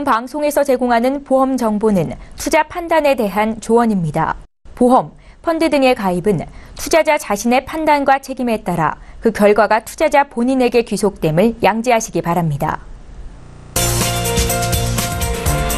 방송에서 제공하는 보험 정보는 투자 판단에 대한 조언입니다. 보험, 펀드 등의 가입은 투자자 자신의 판단과 책임에 따라 그 결과가 투자자 본인에게 귀속됨을 양지하시기 바랍니다.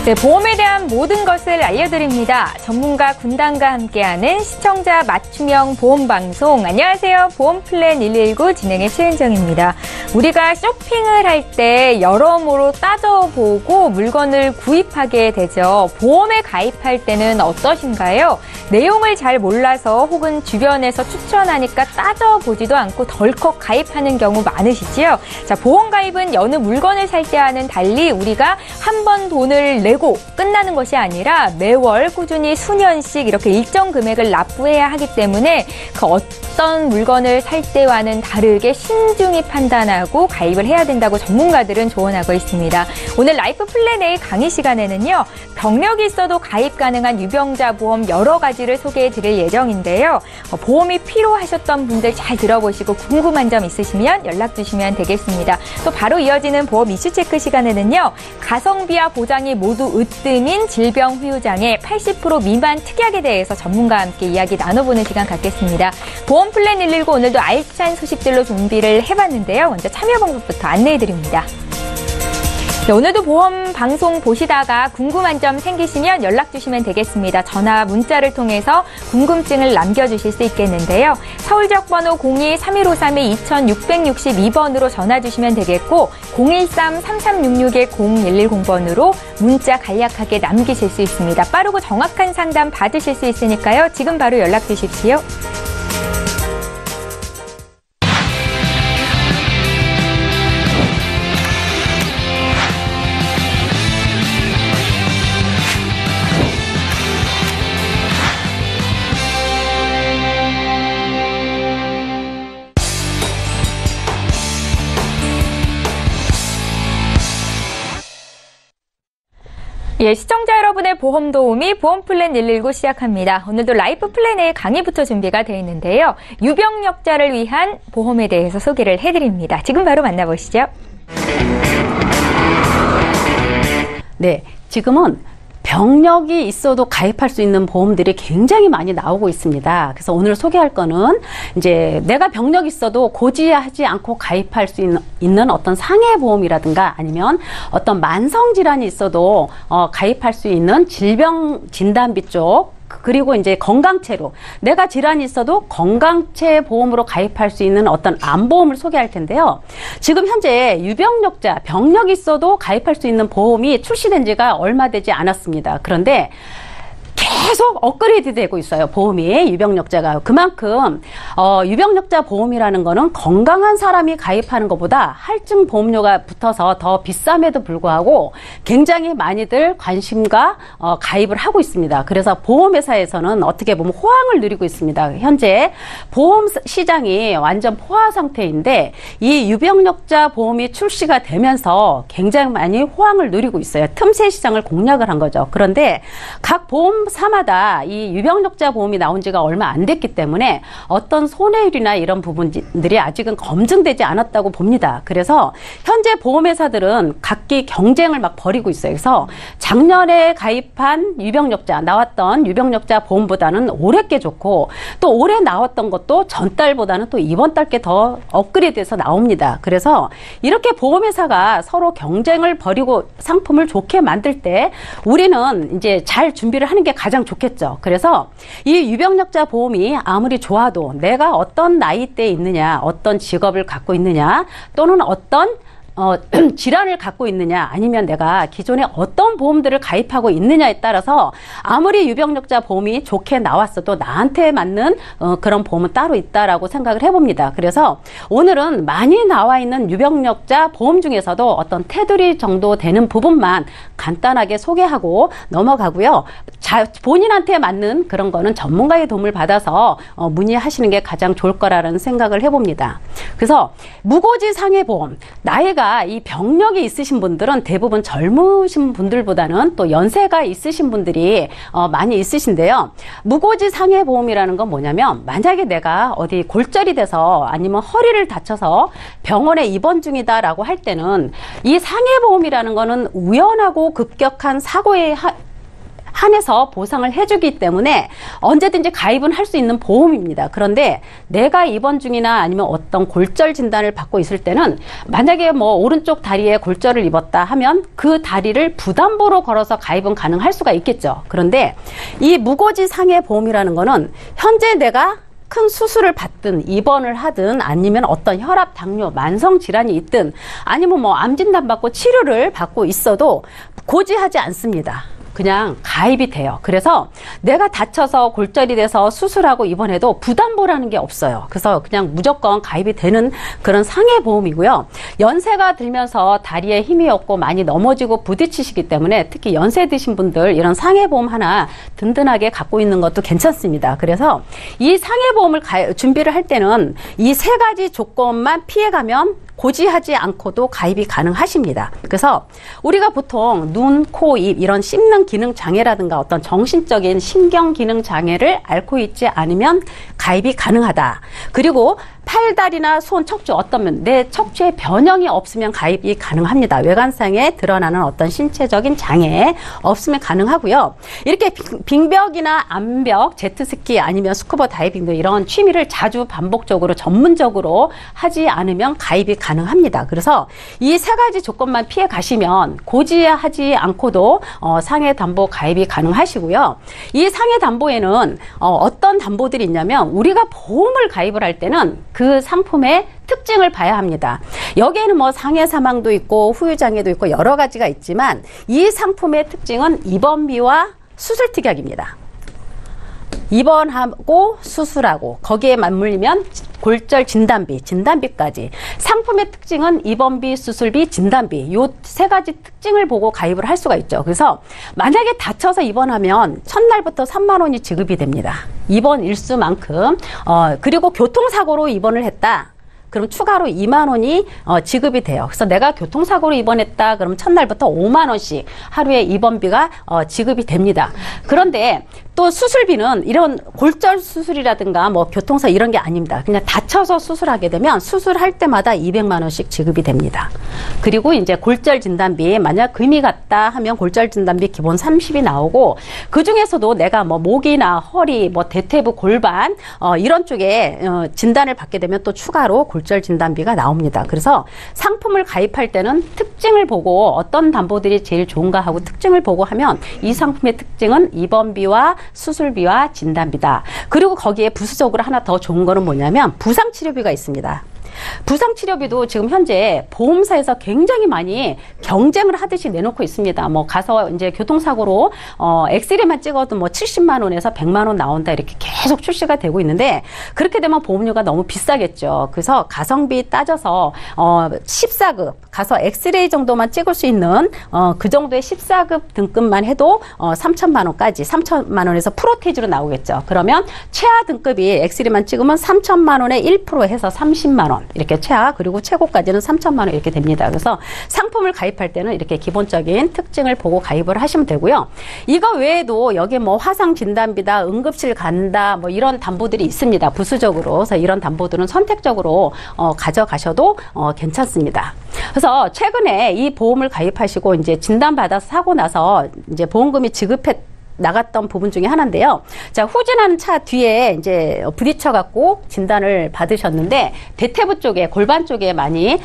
네, 보험에 대한 모든 것을 알려드립니다. 전문가 군단과 함께하는 시청자 맞춤형 보험방송. 안녕하세요. 보험플랜 119 진행의 최은정입니다. 우리가 쇼핑을 할 때 여러모로 따져보고 물건을 구입하게 되죠. 보험에 가입할 때는 어떠신가요? 내용을 잘 몰라서 혹은 주변에서 추천하니까 따져보지도 않고 덜컥 가입하는 경우 많으시지요? 자, 보험 가입은 여느 물건을 살 때와는 달리 우리가 한 번 돈을 내고 끝나는 것이 아니라 매월 꾸준히 수년씩 이렇게 일정 금액을 납부해야 하기 때문에 그 어떤 물건을 살 때와는 다르게 신중히 판단하고 가입을 해야 된다고 전문가들은 조언하고 있습니다. 오늘 라이프 플랜 A 강의 시간에는요, 병력이 있어도 가입 가능한 유병자 보험 여러 가지를 소개해 드릴 예정인데요. 보험이 필요하셨던 분들 잘 들어보시고 궁금한 점 있으시면 연락 주시면 되겠습니다. 또 바로 이어지는 보험 이슈 체크 시간에는요, 가성비와 보장이 모두 으뜸인 질병 후유장애 80% 미만 특약에 대해서 전문가와 함께 이야기 나눠보는 시간 갖겠습니다. 보험 플랜 119 오늘도 알찬 소식들로 준비를 해봤는데요. 먼저 참여 방법부터 안내해드립니다. 네, 오늘도 보험 방송 보시다가 궁금한 점 생기시면 연락 주시면 되겠습니다. 전화와 문자를 통해서 궁금증을 남겨주실 수 있겠는데요. 서울 지역번호 02-3153-2662번으로 전화 주시면 되겠고 013-3366-0110번으로 문자 간략하게 남기실 수 있습니다. 빠르고 정확한 상담 받으실 수 있으니까요. 지금 바로 연락 주십시오. 예, 시청자 여러분의 보험 도우미 보험플랜 119 시작합니다. 오늘도 라이프 플랜 A 강의부터 준비가 되어 있는데요. 유병력자를 위한 보험에 대해서 소개를 해드립니다. 지금 바로 만나보시죠. 네, 지금은 병력이 있어도 가입할 수 있는 보험들이 굉장히 많이 나오고 있습니다. 그래서 오늘 소개할 거는 이제 내가 병력이 있어도 고지하지 않고 가입할 수 있는 어떤 상해 보험이라든가 아니면 어떤 만성 질환이 있어도 가입할 수 있는 질병 진단비 쪽, 그리고 이제 건강체로 내가 질환이 있어도 건강체 보험으로 가입할 수 있는 어떤 암보험을 소개할 텐데요. 지금 현재 유병력자, 병력이 있어도 가입할 수 있는 보험이 출시된 지가 얼마 되지 않았습니다. 그런데 계속 업그레이드 되고 있어요. 보험이, 유병력자가. 그만큼 유병력자 보험이라는 거는 건강한 사람이 가입하는 것보다 할증 보험료가 붙어서 더 비쌈에도 불구하고 굉장히 많이들 관심과 가입을 하고 있습니다. 그래서 보험회사에서는 어떻게 보면 호황을 누리고 있습니다. 현재 보험 시장이 완전 포화 상태인데 이 유병력자 보험이 출시가 되면서 굉장히 많이 호황을 누리고 있어요. 틈새 시장을 공략을 한 거죠. 그런데 각 보험사마다 이 유병력자 보험이 나온 지가 얼마 안 됐기 때문에 어떤 손해율이나 이런 부분들이 아직은 검증되지 않았다고 봅니다. 그래서 현재 보험회사들은 각기 경쟁을 막 벌이고 있어요. 그래서 작년에 가입한 유병력자, 나왔던 유병력자 보험보다는 올해 게 좋고 또 올해 나왔던 것도 전달보다는 또 이번 달 게 더 업그레이드해서 나옵니다. 그래서 이렇게 보험회사가 서로 경쟁을 벌이고 상품을 좋게 만들 때 우리는 이제 잘 준비를 하는 게 가장 좋겠죠. 그래서 이 유병력자 보험이 아무리 좋아도 내가 어떤 나이대에 있느냐, 어떤 직업을 갖고 있느냐, 또는 어떤 질환을 갖고 있느냐, 아니면 내가 기존에 어떤 보험들을 가입하고 있느냐에 따라서 아무리 유병력자 보험이 좋게 나왔어도 나한테 맞는 그런 보험은 따로 있다라고 생각을 해봅니다. 그래서 오늘은 많이 나와 있는 유병력자 보험 중에서도 어떤 테두리 정도 되는 부분만 간단하게 소개하고 넘어가고요. 본인한테 맞는 그런 거는 전문가의 도움을 받아서 문의하시는 게 가장 좋을 거라는 생각을 해봅니다. 그래서 무고지 상해보험, 나이가 우리가 이 병력이 있으신 분들은 대부분 젊으신 분들보다는 또 연세가 있으신 분들이 많이 있으신데요. 무고지 상해보험이라는 건 뭐냐면 만약에 내가 어디 골절이 돼서 아니면 허리를 다쳐서 병원에 입원 중이다라고 할 때는 이 상해보험이라는 거는 우연하고 급격한 사고에 한해서 보상을 해주기 때문에 언제든지 가입은 할 수 있는 보험입니다. 그런데 내가 입원 중이나 아니면 어떤 골절 진단을 받고 있을 때는 만약에 뭐 오른쪽 다리에 골절을 입었다 하면 그 다리를 부담보로 걸어서 가입은 가능할 수가 있겠죠. 그런데 이 무고지 상해 보험이라는 거는 현재 내가 큰 수술을 받든 입원을 하든 아니면 어떤 혈압, 당뇨, 만성 질환이 있든 아니면 뭐 암 진단 받고 치료를 받고 있어도 고지하지 않습니다. 그냥 가입이 돼요. 그래서 내가 다쳐서 골절이 돼서 수술하고 입원해도 부담보라는 게 없어요. 그래서 그냥 무조건 가입이 되는 그런 상해보험이고요. 연세가 들면서 다리에 힘이 없고 많이 넘어지고 부딪히시기 때문에 특히 연세 드신 분들 이런 상해보험 하나 든든하게 갖고 있는 것도 괜찮습니다. 그래서 이 상해보험을 준비를 할 때는 이 세 가지 조건만 피해가면 고지하지 않고도 가입이 가능하십니다. 그래서 우리가 보통 눈, 코, 입 이런 씹는 기능 장애라든가 어떤 정신적인 신경 기능 장애를 앓고 있지 않으면 가입이 가능하다. 그리고 팔다리나 손, 척추 어떤 내 척추에 변형이 없으면 가입이 가능합니다. 외관상에 드러나는 어떤 신체적인 장애 없으면 가능하고요. 이렇게 빙벽이나 암벽, 제트스키 아니면 스쿠버 다이빙 등 이런 취미를 자주 반복적으로 전문적으로 하지 않으면 가입이 가능합니다. 그래서 이 세 가지 조건만 피해 가시면 고지하지 않고도 상해 담보 가입이 가능하시고요. 이 상해 담보에는 어떤 담보들이 있냐면 우리가 보험을 가입을 할 때는 그 상품의 특징을 봐야 합니다. 여기에는 뭐 상해 사망도 있고 후유장애도 있고 여러 가지가 있지만 이 상품의 특징은 입원비와 수술 특약입니다. 입원하고 수술하고 거기에 맞물리면 골절 진단비, 진단비까지. 상품의 특징은 입원비, 수술비, 진단비. 요 세 가지 특징을 보고 가입을 할 수가 있죠. 그래서 만약에 다쳐서 입원하면 첫날부터 3만 원이 지급이 됩니다. 입원 일수만큼. 그리고 교통사고로 입원을 했다. 그럼 추가로 2만 원이 지급이 돼요. 그래서 내가 교통사고로 입원했다. 그럼 첫날부터 5만 원씩 하루에 입원비가 지급이 됩니다. 그런데 또 수술비는 이런 골절 수술이라든가 뭐 교통사 이런 게 아닙니다. 그냥 다쳐서 수술하게 되면 수술할 때마다 200만 원씩 지급이 됩니다. 그리고 이제 골절 진단비 만약 금이 갔다 하면 골절 진단비 기본 30이 나오고 그 중에서도 내가 뭐 목이나 허리, 뭐 대퇴부, 골반 이런 쪽에 진단을 받게 되면 또 추가로 골절 진단비가 나옵니다. 그래서 상품을 가입할 때는 특징을 보고 어떤 담보들이 제일 좋은가 하고 특징을 보고 하면 이 상품의 특징은 입원비와 수술비와 진단비다. 그리고 거기에 부수적으로 하나 더 좋은 거는 뭐냐면 부상치료비가 있습니다. 부상치료비도 지금 현재 보험사에서 굉장히 많이 경쟁을 하듯이 내놓고 있습니다. 뭐 가서 이제 교통사고로 엑스레이만 찍어도 뭐 70만 원에서 100만 원 나온다 이렇게 계속 출시가 되고 있는데 그렇게 되면 보험료가 너무 비싸겠죠. 그래서 가성비 따져서 14급 가서 엑스레이 정도만 찍을 수 있는 그 정도의 14급 등급만 해도 3천만 원까지 3천만 원에서 프로테이지로 나오겠죠. 그러면 최하 등급이 엑스레이만 찍으면 3천만 원에 1% 해서 30만 원 이렇게 최하 그리고 최고까지는 3천만 원 이렇게 됩니다. 그래서 상품을 가입할 때는 이렇게 기본적인 특징을 보고 가입을 하시면 되고요. 이거 외에도 여기 뭐 화상 진단비다, 응급실 간다 뭐 이런 담보들이 있습니다. 부수적으로. 그래서 이런 담보들은 선택적으로 가져가셔도 괜찮습니다. 그래서 최근에 이 보험을 가입하시고 이제 진단받아서 사고 나서 이제 보험금이 나갔던 부분 중에 하나인데요. 자, 후진하는 차 뒤에 이제 부딪혀갖고 진단을 받으셨는데 대퇴부 쪽에 골반 쪽에 많이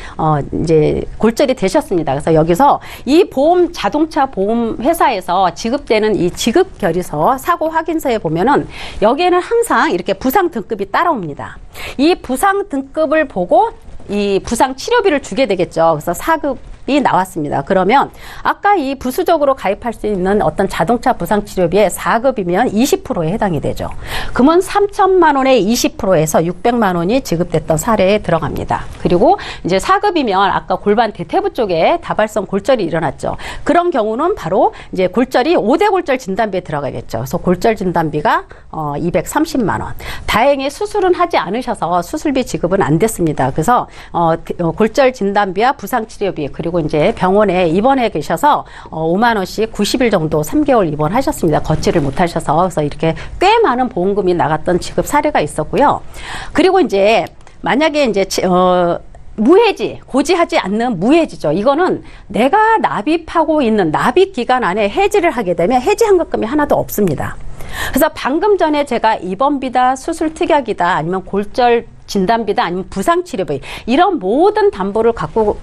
이제 골절이 되셨습니다. 그래서 여기서 이 보험 자동차 보험 회사에서 지급되는 이 지급 결의서 사고 확인서에 보면은 여기에는 항상 이렇게 부상 등급이 따라옵니다. 이 부상 등급을 보고 이 부상 치료비를 주게 되겠죠. 그래서 4급 나왔습니다. 그러면 아까 이 부수적으로 가입할 수 있는 어떤 자동차 부상치료비의 4급이면 20%에 해당이 되죠. 그러면 3천만 원의 20%에서 600만 원이 지급됐던 사례에 들어갑니다. 그리고 이제 4급이면 아까 골반 대퇴부 쪽에 다발성 골절이 일어났죠. 그런 경우는 바로 이제 골절이 5대 골절 진단비에 들어가겠죠. 그래서 골절 진단비가 230만 원. 다행히 수술은 하지 않으셔서 수술비 지급은 안 됐습니다. 그래서 골절 진단비와 부상치료비 그리고 이제 병원에 입원해 계셔서 5만 원씩 90일 정도 3개월 입원하셨습니다. 걷지를 못하셔서. 그래서 이렇게 꽤 많은 보험금이 나갔던 지급 사례가 있었고요. 그리고 이제 만약에 이제 무해지, 고지하지 않는 무해지죠. 이거는 내가 납입하고 있는 납입 기간 안에 해지를 하게 되면 해지 환급금이 하나도 없습니다. 그래서 방금 전에 제가 입원비다, 수술 특약이다, 아니면 골절 진단비다, 아니면 부상치료비 이런 모든 담보를 갖고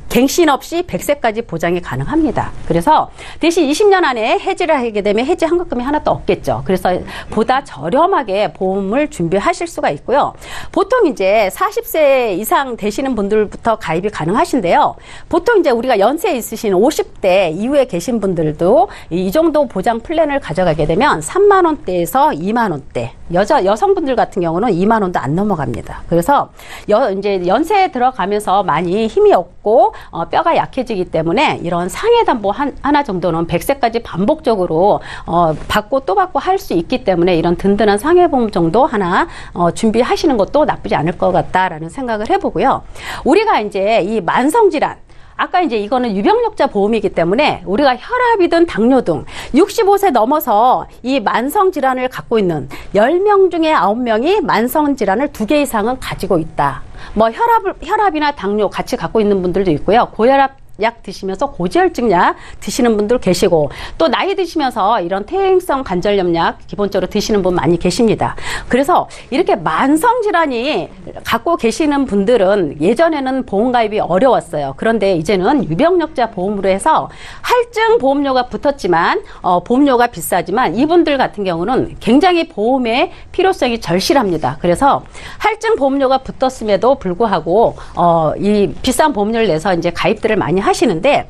갱신 없이 100세까지 보장이 가능합니다. 그래서 대신 20년 안에 해지를 하게 되면 해지 환급금이 하나도 없겠죠. 그래서 보다 저렴하게 보험을 준비하실 수가 있고요. 보통 이제 40세 이상 되시는 분들부터 가입이 가능하신데요. 보통 이제 우리가 연세 있으신 50대 이후에 계신 분들도 이 정도 보장 플랜을 가져가게 되면 3만 원대에서 2만 원대. 여성분들 같은 경우는 2만 원도 안 넘어갑니다. 그래서 이제 연세에 들어가면서 많이 힘이 없고 뼈가 약해지기 때문에 이런 상해 담보 하나 정도는 100세까지 반복적으로 받고 또 받고 할 수 있기 때문에 이런 든든한 상해보험 정도 하나 준비하시는 것도 나쁘지 않을 것 같다라는 생각을 해보고요. 우리가 이제 이 만성질환 아까 이제 이거는 유병력자 보험이기 때문에 우리가 혈압이든 당뇨 등 65세 넘어서 이 만성질환을 갖고 있는 10명 중에 9명이 만성질환을 2개 이상은 가지고 있다. 뭐 혈압이나 당뇨 같이 갖고 있는 분들도 있고요. 고혈압 약 드시면서 고지혈증 약 드시는 분들 계시고 또 나이 드시면서 이런 퇴행성 관절염 약 기본적으로 드시는 분 많이 계십니다. 그래서 이렇게 만성질환이 갖고 계시는 분들은 예전에는 보험가입이 어려웠어요. 그런데 이제는 유병력자 보험으로 해서 할증 보험료가 붙었지만 보험료가 비싸지만 이분들 같은 경우는 굉장히 보험의 필요성이 절실합니다. 그래서 할증 보험료가 붙었음에도 불구하고 이 비싼 보험료를 내서 이제 가입들을 많이 하시는데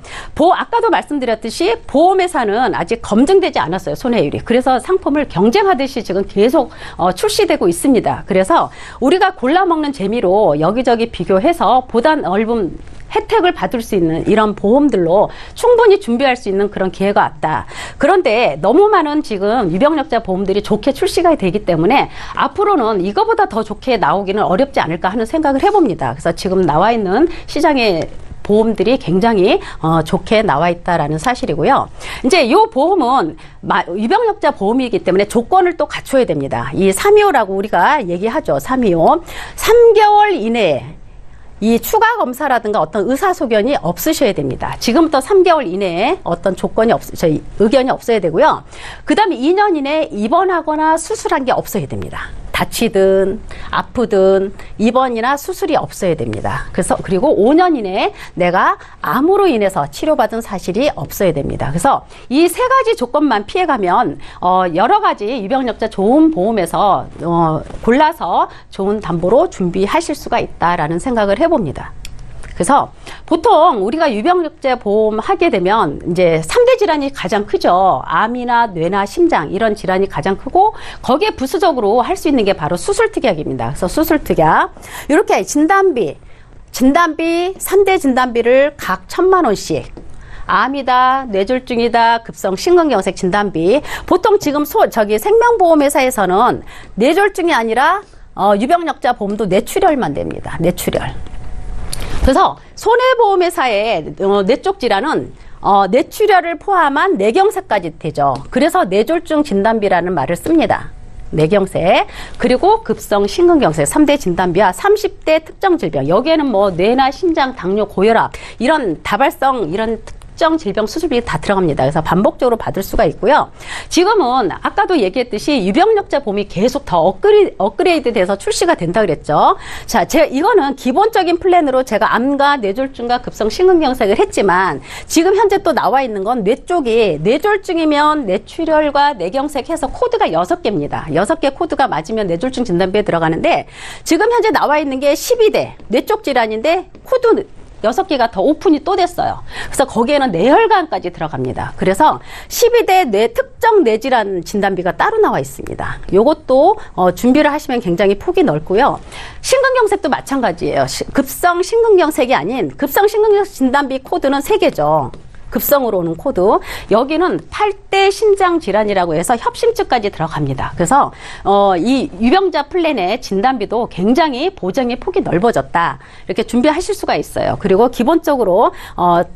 아까도 말씀드렸듯이 보험회사는 아직 검증되지 않았어요. 손해율이. 그래서 상품을 경쟁하듯이 지금 계속 출시되고 있습니다. 그래서 우리가 골라먹는 재미로 여기저기 비교해서 보다 넓은 혜택을 받을 수 있는 이런 보험들로 충분히 준비할 수 있는 그런 기회가 왔다. 그런데 너무 많은 지금 유병력자 보험들이 좋게 출시가 되기 때문에 앞으로는 이거보다 더 좋게 나오기는 어렵지 않을까 하는 생각을 해봅니다. 그래서 지금 나와 있는 시장에 보험들이 굉장히 좋게 나와 있다라는 사실이고요. 이제 이 보험은 유병력자 보험이기 때문에 조건을 또 갖춰야 됩니다. 이 325라고 우리가 얘기하죠. 325. 3개월 이내에 이 추가 검사라든가 어떤 의사소견이 없으셔야 됩니다. 지금부터 3개월 이내에 어떤 의견이 없어야 되고요. 그 다음에 2년 이내에 입원하거나 수술한 게 없어야 됩니다. 다치든 아프든 입원이나 수술이 없어야 됩니다. 그리고 5년 이내에 내가 암으로 인해서 치료받은 사실이 없어야 됩니다. 그래서 이 세 가지 조건만 피해가면 여러 가지 유병력자 좋은 보험에서 골라서 좋은 담보로 준비하실 수가 있다라는 생각을 해봅니다. 그래서 보통 우리가 유병력자 보험 하게 되면 이제 3대 질환이 가장 크죠. 암이나 뇌나 심장 이런 질환이 가장 크고 거기에 부수적으로 할 수 있는 게 바로 수술특약입니다. 그래서 수술특약 이렇게 진단비 3대 진단비를 각 1,000만 원씩 암이다, 뇌졸중이다, 급성 심근경색 진단비 보통 지금 생명보험회사에서는 뇌졸중이 아니라 유병력자 보험도 뇌출혈만 됩니다. 뇌출혈. 그래서 손해보험회사의 뇌쪽 질환은 뇌출혈을 포함한 뇌경색까지 되죠. 그래서 뇌졸중 진단비라는 말을 씁니다. 뇌경색 그리고 급성 심근경색 3대 진단비와 30대 특정 질병 여기에는 뭐 뇌나 심장, 당뇨, 고혈압 이런 다발성 이런 특정 질병 수술비 다 들어갑니다. 그래서 반복적으로 받을 수가 있고요. 지금은 아까도 얘기했듯이 유병력자 보험이 계속 더 업그레이드 돼서 출시가 된다 그랬죠. 자, 이거는 기본적인 플랜으로 제가 암과 뇌졸중과 급성 심근경색을 했지만 지금 현재 또 나와 있는 건 뇌 쪽이 뇌졸중이면 뇌출혈과 뇌경색 해서 코드가 6개입니다. 6개 코드가 맞으면 뇌졸중 진단비에 들어가는데 지금 현재 나와 있는 게 12대 뇌쪽 질환인데 코드 6개가 더 오픈이 또 됐어요. 그래서 거기에는 뇌혈관까지 들어갑니다. 그래서 12대 특정 뇌질환 진단비가 따로 나와 있습니다. 요것도 준비를 하시면 굉장히 폭이 넓고요. 심근경색도 마찬가지예요. 급성 심근경색이 아닌 급성 심근경색 진단비 코드는 3개죠. 급성으로 오는 코드. 여기는 8대 심장질환이라고 해서 협심증까지 들어갑니다. 그래서 이 유병자 플랜의 진단비도 굉장히 보장의 폭이 넓어졌다. 이렇게 준비하실 수가 있어요. 그리고 기본적으로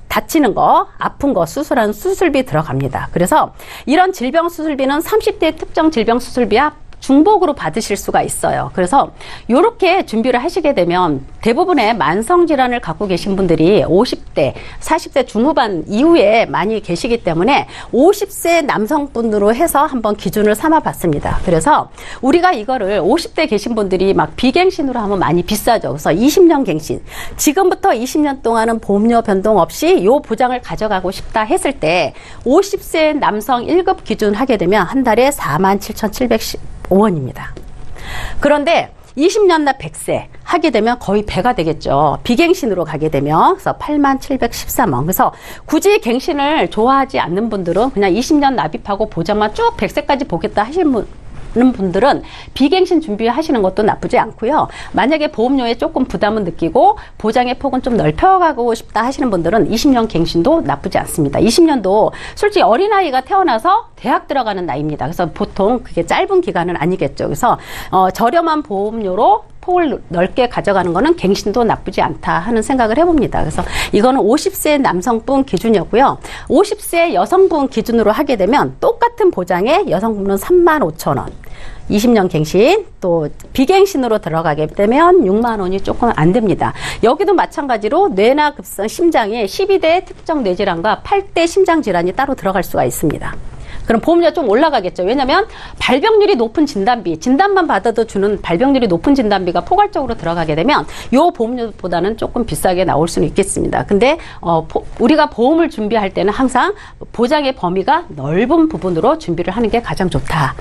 다치는 거, 아픈 거, 수술하는 수술비 들어갑니다. 그래서 이런 질병 수술비는 30대 특정 질병 수술비와 중복으로 받으실 수가 있어요. 그래서 이렇게 준비를 하시게 되면 대부분의 만성질환을 갖고 계신 분들이 50대, 40대 중후반 이후에 많이 계시기 때문에 50세 남성분으로 해서 한번 기준을 삼아 봤습니다. 그래서 우리가 이거를 50대 계신 분들이 막 비갱신으로 하면 많이 비싸죠. 그래서 20년 갱신. 지금부터 20년 동안은 보험료 변동 없이 요 보장을 가져가고 싶다 했을 때 50세 남성 1급 기준 하게 되면 한 달에 47,715원입니다. 그런데 20년 나 100세 하게 되면 거의 배가 되겠죠. 비갱신으로 가게 되면. 그래서 87,13원. 그래서 굳이 갱신을 좋아하지 않는 분들은 그냥 20년 납입하고 보장만 쭉 100세까지 보겠다 하시는 분들은 비갱신 준비하시는 것도 나쁘지 않고요. 만약에 보험료에 조금 부담은 느끼고 보장의 폭은 좀 넓혀가고 싶다 하시는 분들은 20년 갱신도 나쁘지 않습니다. 20년도 솔직히 어린아이가 태어나서 대학 들어가는 나이입니다. 그래서 보통 그게 짧은 기간은 아니겠죠. 그래서 저렴한 보험료로 폭을 넓게 가져가는 거는 갱신도 나쁘지 않다 하는 생각을 해봅니다. 그래서 이거는 50세 남성분 기준이었고요. 50세 여성분 기준으로 하게 되면 똑같은 보장에 여성분은 35,000원. 20년 갱신, 또 비갱신으로 들어가게 되면 6만 원이 조금 안 됩니다. 여기도 마찬가지로 뇌나 급성 심장에 12대 특정 뇌질환과 8대 심장질환이 따로 들어갈 수가 있습니다. 그럼 보험료가 좀 올라가겠죠. 왜냐하면 발병률이 높은 진단비, 진단만 받아도 주는 발병률이 높은 진단비가 포괄적으로 들어가게 되면 요 보험료보다는 조금 비싸게 나올 수는 있겠습니다. 근데 우리가 보험을 준비할 때는 항상 보장의 범위가 넓은 부분으로 준비를 하는 게 가장 좋다.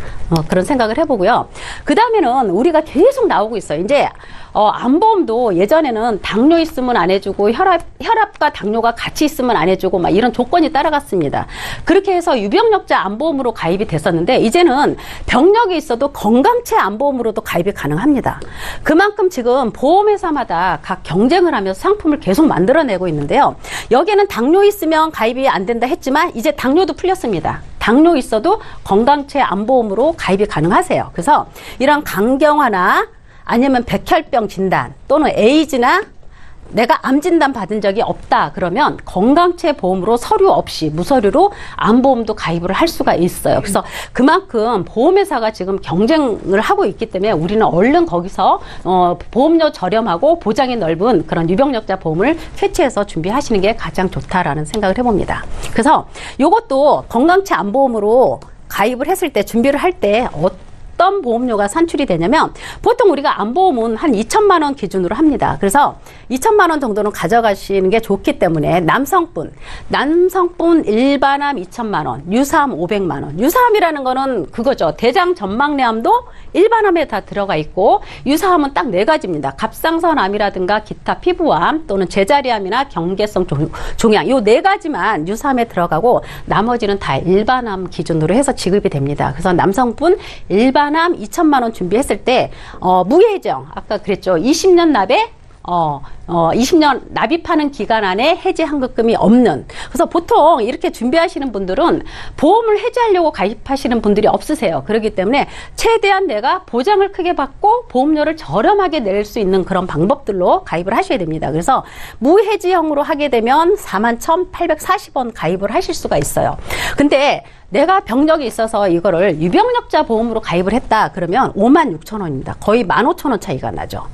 그런 생각을 해보고요. 그 다음에는 우리가 계속 나오고 있어요. 이제 암보험도 예전에는 당뇨 있으면 안 해주고 혈압과 당뇨가 같이 있으면 안 해주고 막 이런 조건이 따라갔습니다. 그렇게 해서 유병력자 암보험으로 가입이 됐었는데 이제는 병력이 있어도 건강체 암보험으로도 가입이 가능합니다. 그만큼 지금 보험회사마다 각 경쟁을 하면서 상품을 계속 만들어내고 있는데요. 여기에는 당뇨 있으면 가입이 안 된다 했지만 이제 당뇨도 풀렸습니다. 당뇨 있어도 건강체 암보험으로 가입이 가능하세요. 그래서 이런 간경화나 아니면 백혈병 진단 또는 에이즈나 내가 암 진단 받은 적이 없다 그러면 건강체 보험으로 서류 없이 무서류로 암보험도 가입을 할 수가 있어요. 그래서 그만큼 보험회사가 지금 경쟁을 하고 있기 때문에 우리는 얼른 거기서 보험료 저렴하고 보장이 넓은 그런 유병력자 보험을 캐치해서 준비하시는 게 가장 좋다라는 생각을 해봅니다. 그래서 이것도 건강체 암보험으로 가입을 했을 때 준비를 할 때 어떤 보험료가 산출이 되냐면 보통 우리가 암보험은 한 2천만 원 기준으로 합니다. 그래서 2천만 원 정도는 가져가시는 게 좋기 때문에 남성분 일반암 2천만 원, 유사암 500만 원. 유사암이라는 거는 그거죠. 대장 전막내암도 일반암에 다 들어가 있고 유사암은 딱 4가지입니다. 갑상선암이라든가 기타 피부암 또는 제자리암이나 경계성 종양 요 4가지만 유사암에 들어가고 나머지는 다 일반암 기준으로 해서 지급이 됩니다. 그래서 남성분 일반암 2천만 원 준비했을 때 무해정 아까 그랬죠. 20년 납에 20년 납입하는 기간 안에 해지 환급금이 없는. 그래서 보통 이렇게 준비하시는 분들은 보험을 해지하려고 가입하시는 분들이 없으세요. 그렇기 때문에 최대한 내가 보장을 크게 받고 보험료를 저렴하게 낼 수 있는 그런 방법들로 가입을 하셔야 됩니다. 그래서 무해지형으로 하게 되면 41,840원 가입을 하실 수가 있어요. 근데 내가 병력이 있어서 이거를 유병력자 보험으로 가입을 했다 그러면 56,000원입니다. 거의 15,000원 차이가 나죠.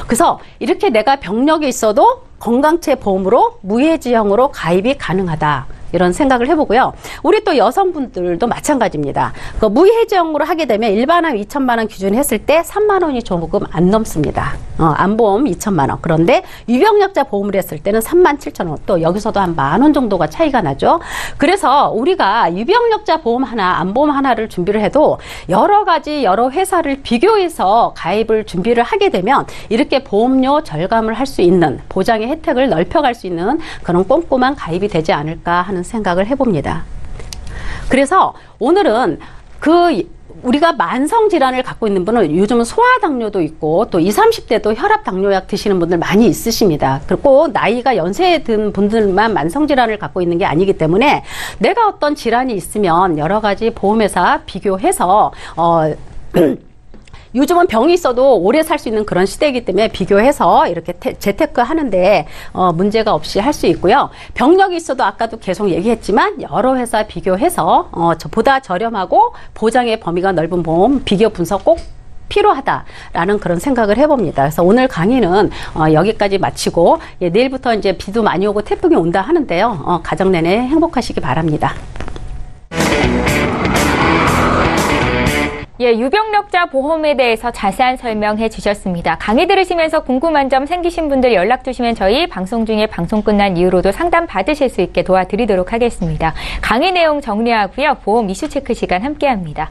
그래서 이렇게 내가 병력이 있어도 건강체 보험으로 무해지형으로 가입이 가능하다. 이런 생각을 해보고요. 우리 또 여성분들도 마찬가지입니다. 그 무해지역으로 하게 되면 일반암 2천만 원 기준 했을 때 3만 원이 조금 안 넘습니다. 암보험 2천만 원. 그런데 유병력자 보험을 했을 때는 3만 7천 원. 또 여기서도 한 만 원 정도가 차이가 나죠. 그래서 우리가 유병력자 보험 하나, 암보험 하나를 준비를 해도 여러 가지 여러 회사를 비교해서 가입을 준비를 하게 되면 이렇게 보험료 절감을 할 수 있는, 보장의 혜택을 넓혀갈 수 있는 그런 꼼꼼한 가입이 되지 않을까 하는 생각을 해봅니다. 그래서 오늘은 우리가 만성 질환을 갖고 있는 분은 요즘은 소아당뇨도 있고 또 20, 30대도 혈압당뇨약 드시는 분들 많이 있으십니다. 그리고 나이가 연세에 든 분들만 만성 질환을 갖고 있는 게 아니기 때문에 내가 어떤 질환이 있으면 여러 가지 보험회사 비교해서 요즘은 병이 있어도 오래 살 수 있는 그런 시대이기 때문에 비교해서 이렇게 재테크 하는데 문제가 없이 할 수 있고요. 병력이 있어도 아까도 계속 얘기했지만 여러 회사 비교해서 보다 저렴하고 보장의 범위가 넓은 보험 비교 분석 꼭 필요하다라는 그런 생각을 해봅니다. 그래서 오늘 강의는 여기까지 마치고 내일부터 이제 비도 많이 오고 태풍이 온다 하는데요. 가정 내내 행복하시기 바랍니다. 예, 유병력자 보험에 대해서 자세한 설명해 주셨습니다. 강의 들으시면서 궁금한 점 생기신 분들 연락 주시면 저희 방송 중에 방송 끝난 이후로도 상담 받으실 수 있게 도와드리도록 하겠습니다. 강의 내용 정리하고요. 보험 이슈 체크 시간 함께합니다.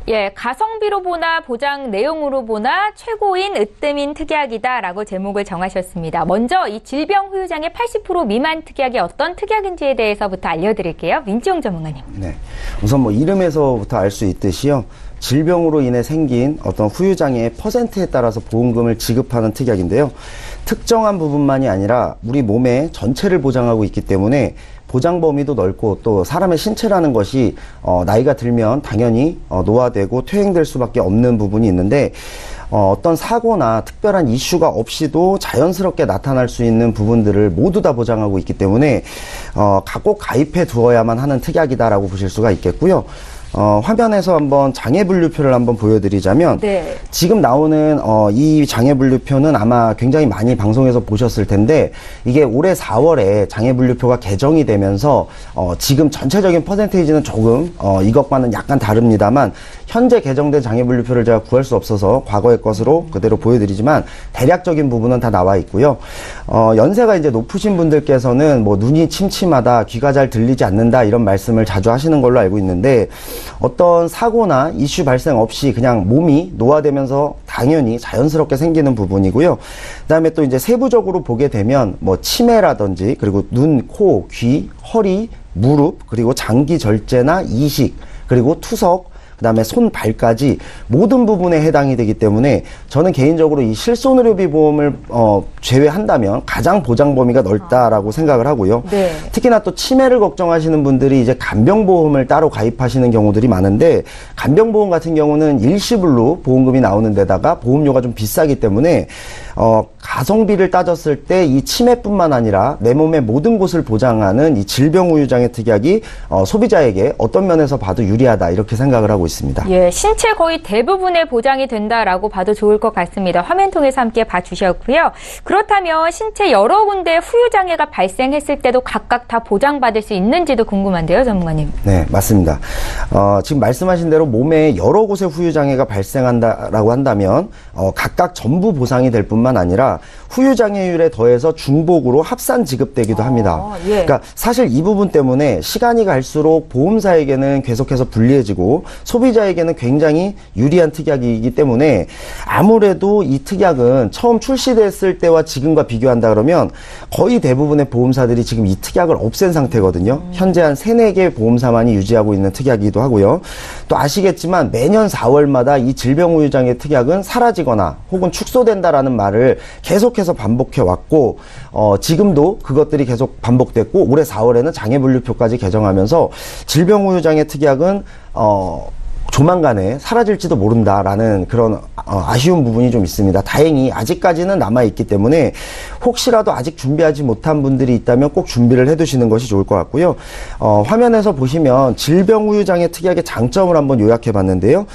예, 가성비로 보나 보장 내용으로 보나 최고인 으뜸인 특약이다라고 제목을 정하셨습니다. 먼저 이 질병 후유장애 80% 미만 특약이 어떤 특약인지에 대해서부터 알려드릴게요. 민지용 전문가님. 네, 우선 뭐 이름에서부터 알 수 있듯이요. 질병으로 인해 생긴 어떤 후유장애의 퍼센트에 따라서 보험금을 지급하는 특약인데요. 특정한 부분만이 아니라 우리 몸의 전체를 보장하고 있기 때문에 보장 범위도 넓고 또 사람의 신체라는 것이 나이가 들면 당연히 노화되고 퇴행될 수밖에 없는 부분이 있는데 어떤 사고나 특별한 이슈가 없이도 자연스럽게 나타날 수 있는 부분들을 모두 다 보장하고 있기 때문에 꼭 가입해 두어야만 하는 특약이다라고 보실 수가 있겠고요. 화면에서 한번 장애분류표를 한번 보여드리자면 네. 지금 나오는 이 장애분류표는 아마 굉장히 많이 방송에서 보셨을 텐데 이게 올해 4월에 장애분류표가 개정이 되면서 지금 전체적인 퍼센테이지는 조금 이것과는 약간 다릅니다만 현재 개정된 장애분류표를 제가 구할 수 없어서 과거의 것으로 그대로 보여드리지만 대략적인 부분은 다 나와 있고요. 연세가 이제 높으신 분들께서는 뭐 눈이 침침하다, 귀가 잘 들리지 않는다 이런 말씀을 자주 하시는 걸로 알고 있는데 어떤 사고나 이슈 발생 없이 그냥 몸이 노화되면서 당연히 자연스럽게 생기는 부분이고요. 그다음에 또 이제 세부적으로 보게 되면 뭐 치매라든지 그리고 눈, 코, 귀, 허리, 무릎 그리고 장기 절제나 이식 그리고 투석 그다음에 손, 발까지 모든 부분에 해당이 되기 때문에 저는 개인적으로 이 실손의료비 보험을 제외한다면 가장 보장 범위가 넓다라고 생각을 하고요. 네. 특히나 또 치매를 걱정하시는 분들이 이제 간병보험을 따로 가입하시는 경우들이 많은데, 간병보험 같은 경우는 일시불로 보험금이 나오는 데다가 보험료가 좀 비싸기 때문에 가성비를 따졌을 때 이 치매뿐만 아니라 내 몸의 모든 곳을 보장하는 이 질병우유장애 특약이 소비자에게 어떤 면에서 봐도 유리하다, 이렇게 생각을 하고 있습니다. 예, 신체 거의 대부분의 보장이 된다라고 봐도 좋을 것 같습니다. 화면 통해서 함께 봐주셨고요. 그렇다면 신체 여러 군데 후유장애가 발생했을 때도 각각 다 보장받을 수 있는지도 궁금한데요, 전문가님. 네, 맞습니다. 지금 말씀하신 대로 몸에 여러 곳에 후유장애가 발생한다라고 한다면 각각 전부 보상이 될 뿐만 아니라 후유장애율에 더해서 중복으로 합산 지급되기도 합니다. 예. 그러니까 사실 이 부분 때문에 시간이 갈수록 보험사에게는 계속해서 불리해지고 소비자에게는 굉장히 유리한 특약이기 때문에 아무래도 이 특약은 처음 출시됐을 때와 지금과 비교한다 그러면 거의 대부분의 보험사들이 지금 이 특약을 없앤 상태거든요. 현재 한 3, 4개 보험사만이 유지하고 있는 특약이기도 하고요. 또 아시겠지만 매년 4월마다 이 질병우유장애 특약은 사라지거나 혹은 축소된다라는 말을 계속해서 반복해 왔고, 지금도 그것들이 계속 반복됐고, 올해 4월에는 장애분류표까지 개정하면서 질병우유장애 특약은 조만간에 사라질지도 모른다라는 그런 아쉬운 부분이 좀 있습니다. 다행히 아직까지는 남아있기 때문에 혹시라도 아직 준비하지 못한 분들이 있다면 꼭 준비를 해두시는 것이 좋을 것 같고요. 화면에서 보시면 질병우유장애 특약의 장점을 한번 요약해 봤는데요.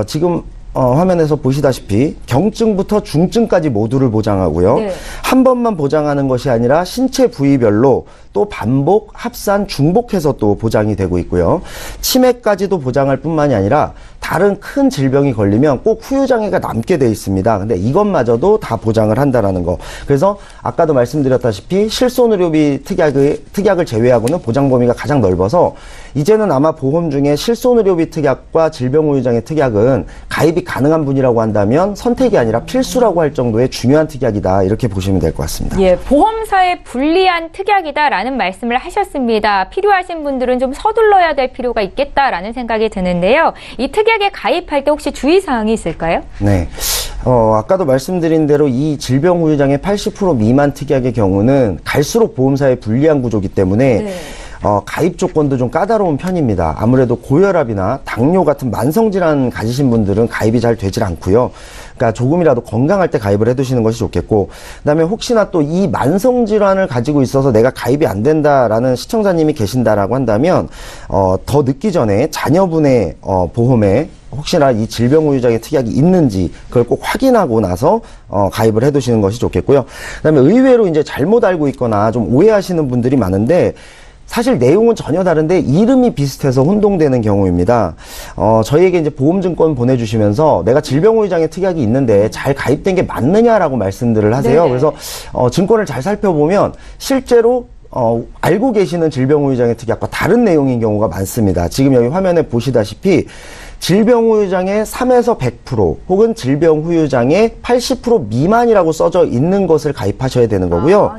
지금 화면에서 보시다시피 경증부터 중증까지 모두를 보장하고요. 네. 한 번만 보장하는 것이 아니라 신체 부위별로 또 반복, 합산, 중복해서 또 보장이 되고 있고요. 치매까지도 보장할 뿐만이 아니라 다른 큰 질병이 걸리면 꼭 후유장애가 남게 돼 있습니다. 근데 이것마저도 다 보장을 한다라는 거. 그래서 아까도 말씀드렸다시피 실손의료비 특약을 제외하고는 보장 범위가 가장 넓어서 이제는 아마 보험 중에 실손의료비 특약과 질병우유장애 특약은 가입이 가능한 분이라고 한다면 선택이 아니라 필수라고 할 정도의 중요한 특약이다, 이렇게 보시면 될 것 같습니다. 예, 보험사에 불리한 특약이다라는 말씀을 하셨습니다. 필요하신 분들은 좀 서둘러야 될 필요가 있겠다라는 생각이 드는데요. 이 특약에 가입할 때 혹시 주의사항이 있을까요? 네. 아까도 말씀드린 대로 이 질병우유장애 80% 미만 특약의 경우는 갈수록 보험사에 불리한 구조이기 때문에 네. 가입 조건도 좀 까다로운 편입니다. 아무래도 고혈압이나 당뇨 같은 만성질환 가지신 분들은 가입이 잘 되질 않고요. 그러니까 조금이라도 건강할 때 가입을 해두시는 것이 좋겠고, 그다음에 혹시나 또 이 만성질환을 가지고 있어서 내가 가입이 안 된다라는 시청자님이 계신다라고 한다면 더 늦기 전에 자녀분의 보험에 혹시나 이 질병우유장애 특약이 있는지 그걸 꼭 확인하고 나서 가입을 해두시는 것이 좋겠고요. 그다음에 의외로 이제 잘못 알고 있거나 좀 오해하시는 분들이 많은데, 사실 내용은 전혀 다른데 이름이 비슷해서 혼동되는 경우입니다. 저희에게 이제 보험증권 보내주시면서 내가 질병우유장애 특약이 있는데 잘 가입된 게 맞느냐라고 말씀들을 하세요. 네네. 그래서 증권을 잘 살펴보면 실제로 알고 계시는 질병우유장애 특약과 다른 내용인 경우가 많습니다. 지금 여기 화면에 보시다시피 질병후유장애 3에서 100% 혹은 질병후유장애 80% 미만이라고 써져 있는 것을 가입하셔야 되는 거고요.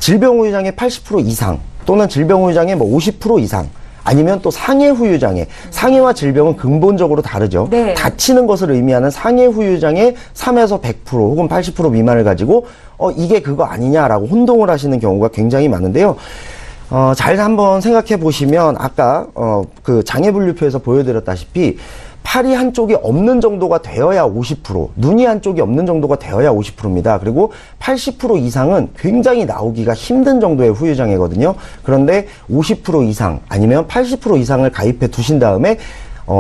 질병후유장애 80% 이상 또는 질병후유장애 50% 이상, 아니면 또 상해후유장애. 상해와 질병은 근본적으로 다르죠. 네. 다치는 것을 의미하는 상해후유장애 3에서 100% 혹은 80% 미만을 가지고 이게 그거 아니냐라고 혼동을 하시는 경우가 굉장히 많은데요. 잘 한번 생각해 보시면 아까 그 장애분류표에서 보여드렸다시피 팔이 한쪽이 없는 정도가 되어야 50%, 눈이 한쪽이 없는 정도가 되어야 50%입니다. 그리고 80% 이상은 굉장히 나오기가 힘든 정도의 후유장애거든요. 그런데 50% 이상 아니면 80% 이상을 가입해 두신 다음에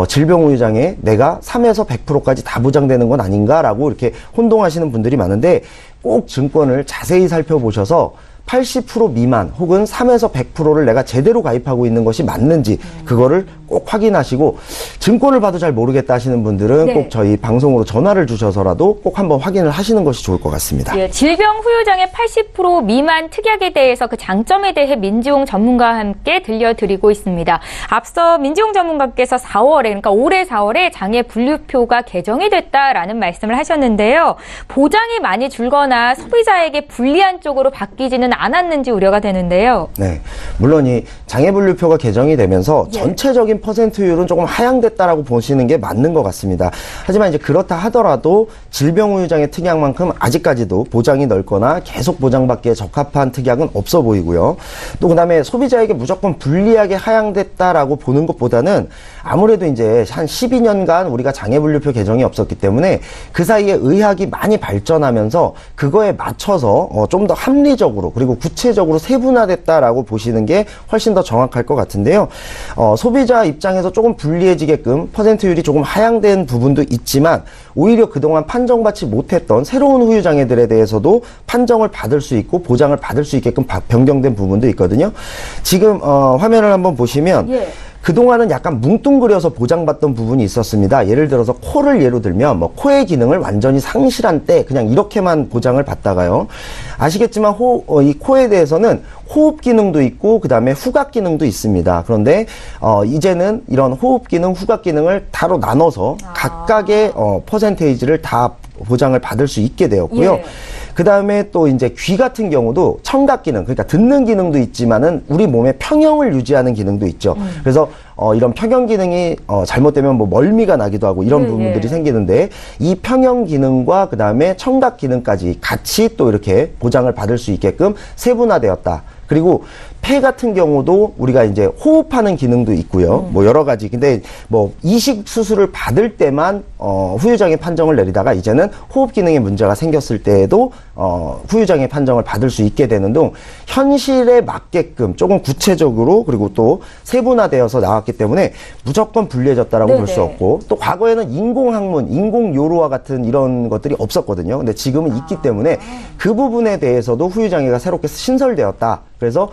질병후유장애 내가 3에서 100%까지 다 보장되는 건 아닌가라고 이렇게 혼동하시는 분들이 많은데, 꼭 증권을 자세히 살펴보셔서 80% 미만 혹은 3에서 100%를 내가 제대로 가입하고 있는 것이 맞는지 그거를 꼭 확인하시고, 증권을 봐도 잘 모르겠다 하시는 분들은 네. 꼭 저희 방송으로 전화를 주셔서라도 꼭 한번 확인을 하시는 것이 좋을 것 같습니다. 예, 질병 후유장애 80% 미만 특약에 대해서 그 장점에 대해 민지용 전문가와 함께 들려드리고 있습니다. 앞서 민지용 전문가께서 4월에, 그러니까 올해 4월에 장애 분류표가 개정이 됐다라는 말씀을 하셨는데요. 보장이 많이 줄거나 바뀌거나 소비자에게 불리한 쪽으로 바뀌지는 않았는지 우려가 되는데요. 네, 물론 이 장애분류표가 개정이 되면서 전체적인 퍼센트율은 조금 하향됐다라고 보시는 게 맞는 것 같습니다. 하지만 이제 그렇다 하더라도 질병후유장애 특약만큼 아직까지도 보장이 넓거나 계속 보장받기에 적합한 특약은 없어 보이고요. 또 그다음에 소비자에게 무조건 불리하게 하향됐다라고 보는 것보다는 아무래도 이제 한 12년간 우리가 장애분류표 개정이 없었기 때문에 그 사이에 의학이 많이 발전하면서 그거에 맞춰서 좀 더 합리적으로 그리고 구체적으로 세분화됐다라고 보시는 게 훨씬 더 정확할 것 같은데요. 소비자 입장에서 조금 불리해지게끔 퍼센트율이 조금 하향된 부분도 있지만 오히려 그동안 판정받지 못했던 새로운 후유장애들에 대해서도 판정을 받을 수 있고 보장을 받을 수 있게끔 변경된 부분도 있거든요. 지금 화면을 한번 보시면 그동안은 약간 뭉뚱그려서 보장받던 부분이 있었습니다. 예를 들어서 코를 예로 들면 뭐 코의 기능을 완전히 상실한 때 그냥 이렇게만 보장을 받다가요. 아시겠지만 이 코에 대해서는 호흡 기능도 있고 그다음에 후각 기능도 있습니다. 그런데 이제는 이런 호흡 기능, 후각 기능을 따로 나눠서 각각의 퍼센테이지를 다 보장을 받을 수 있게 되었고요. 그 다음에 또 이제 귀 같은 경우도 청각 기능, 그러니까 듣는 기능도 있지만은 우리 몸의 평형을 유지하는 기능도 있죠. 그래서 이런 평형 기능이 잘못되면 뭐 멀미가 나기도 하고 이런 부분들이 생기는데 이 평형 기능과 그 다음에 청각 기능까지 같이 또 이렇게 보장을 받을 수 있게끔 세분화되었다. 그리고 폐 같은 경우도 우리가 이제 호흡하는 기능도 있고요. 뭐 여러 가지. 근데 뭐 이식 수술을 받을 때만 후유장애 판정을 내리다가 이제는 호흡 기능에 문제가 생겼을 때에도 후유장애 판정을 받을 수 있게 되는 등 현실에 맞게끔 조금 구체적으로 그리고 또 세분화되어서 나왔기 때문에 무조건 불리해졌다라고 볼 수 없고 또 과거에는 인공학문, 인공요로와 같은 이런 것들이 없었거든요. 근데 지금은 있기 때문에 그 부분에 대해서도 후유장애가 새롭게 신설되었다. 그래서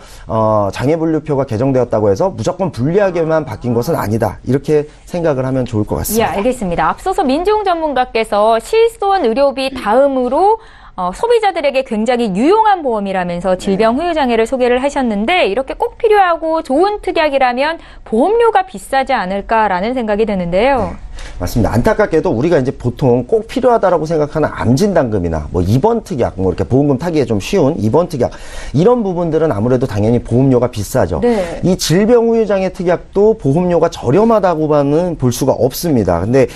장애분류표가 개정되었다고 해서 무조건 불리하게만 바뀐 것은 아니다. 이렇게 생각을 하면 좋을 것 같습니다. 예, 알겠습니다. 앞서서 민종 전문가께서 실손 의료비 다음으로 소비자들에게 굉장히 유용한 보험이라면서 질병 후유장애를 소개를 하셨는데 이렇게 꼭 필요하고 좋은 특약이라면 보험료가 비싸지 않을까라는 생각이 드는데요. 맞습니다. 안타깝게도 우리가 이제 보통 꼭 필요하다라고 생각하는 암진단금이나 뭐 입원 특약, 뭐 이렇게 보험금 타기에 좀 쉬운 입원 특약 이런 부분들은 아무래도 당연히 보험료가 비싸죠. 이 질병 후유장애 특약도 보험료가 저렴하다고만은 볼 수가 없습니다. 근데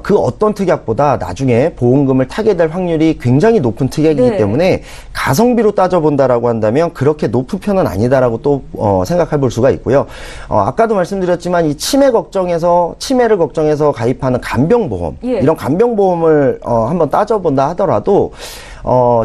그 어떤 특약보다 나중에 보험금을 타게 될 확률이 굉장히 높은 특약이기 때문에 가성비로 따져본다라고 한다면 그렇게 높은 편은 아니다라고 또 생각해 볼 수가 있고요. 아까도 말씀드렸지만 이 치매를 걱정해서 가입하는 간병보험 이런 간병보험을 한번 따져본다 하더라도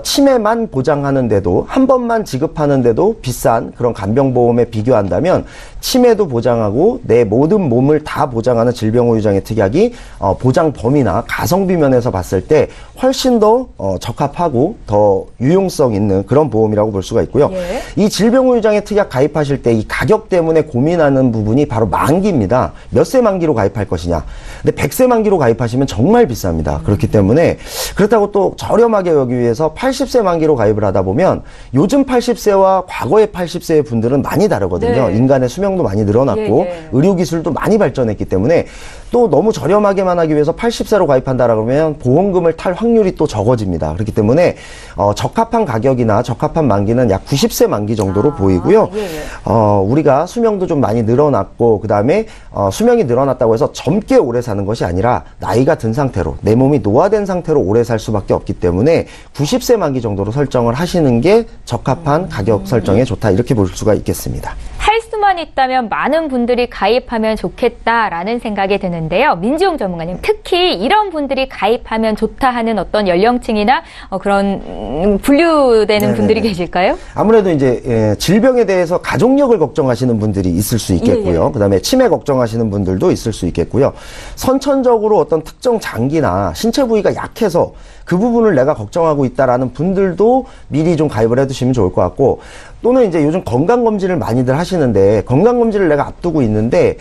치매만 보장하는데도 한 번만 지급하는데도 비싼 그런 간병보험에 비교한다면 치매도 보장하고 내 모든 몸을 다 보장하는 질병후유장애 특약이 보장 범위나 가성비 면에서 봤을 때 훨씬 더 적합하고 더 유용성 있는 그런 보험이라고 볼 수가 있고요. 이 질병후유장애 특약 가입하실 때 이 가격 때문에 고민하는 부분이 바로 만기입니다. 몇 세 만기로 가입할 것이냐. 근데 100세 만기로 가입하시면 정말 비쌉니다. 그렇기 때문에 그렇다고 또 저렴하게 여기 위해서 80세 만기로 가입을 하다 보면 요즘 80세와 과거의 80세의 분들은 많이 다르거든요. 인간의 수명도 많이 늘어났고 의료기술도 많이 발전했기 때문에 또 너무 저렴하게만 하기 위해서 80세로 가입한다라 그러면 보험금을 탈 확률이 또 적어집니다. 그렇기 때문에 적합한 가격이나 적합한 만기는 약 90세 만기 정도로 보이고요. 우리가 수명도 좀 많이 늘어났고 그 다음에 수명이 늘어났다고 해서 젊게 오래 사는 것이 아니라 나이가 든 상태로 내 몸이 노화된 상태로 오래 살 수밖에 없기 때문에 90세 만기 정도로 설정을 하시는 게 적합한 가격 설정에 좋다 이렇게 볼 수가 있겠습니다. 할 수만 있다면 많은 분들이 가입하면 좋겠다라는 생각이 드는데요. 민지용 전문가님, 특히 이런 분들이 가입하면 좋다 하는 어떤 연령층이나 그런 분류되는 분들이 계실까요? 아무래도 이제 질병에 대해서 가족력을 걱정하시는 분들이 있을 수 있겠고요. 그다음에 치매 걱정하시는 분들도 있을 수 있겠고요. 선천적으로 어떤 특정 장기나 신체 부위가 약해서 그 부분을 내가 걱정하고 있다라는 분들도 미리 좀 가입을 해두시면 좋을 것 같고 또는 이제 요즘 건강검진을 많이들 하시는데 건강검진을 내가 앞두고 있는데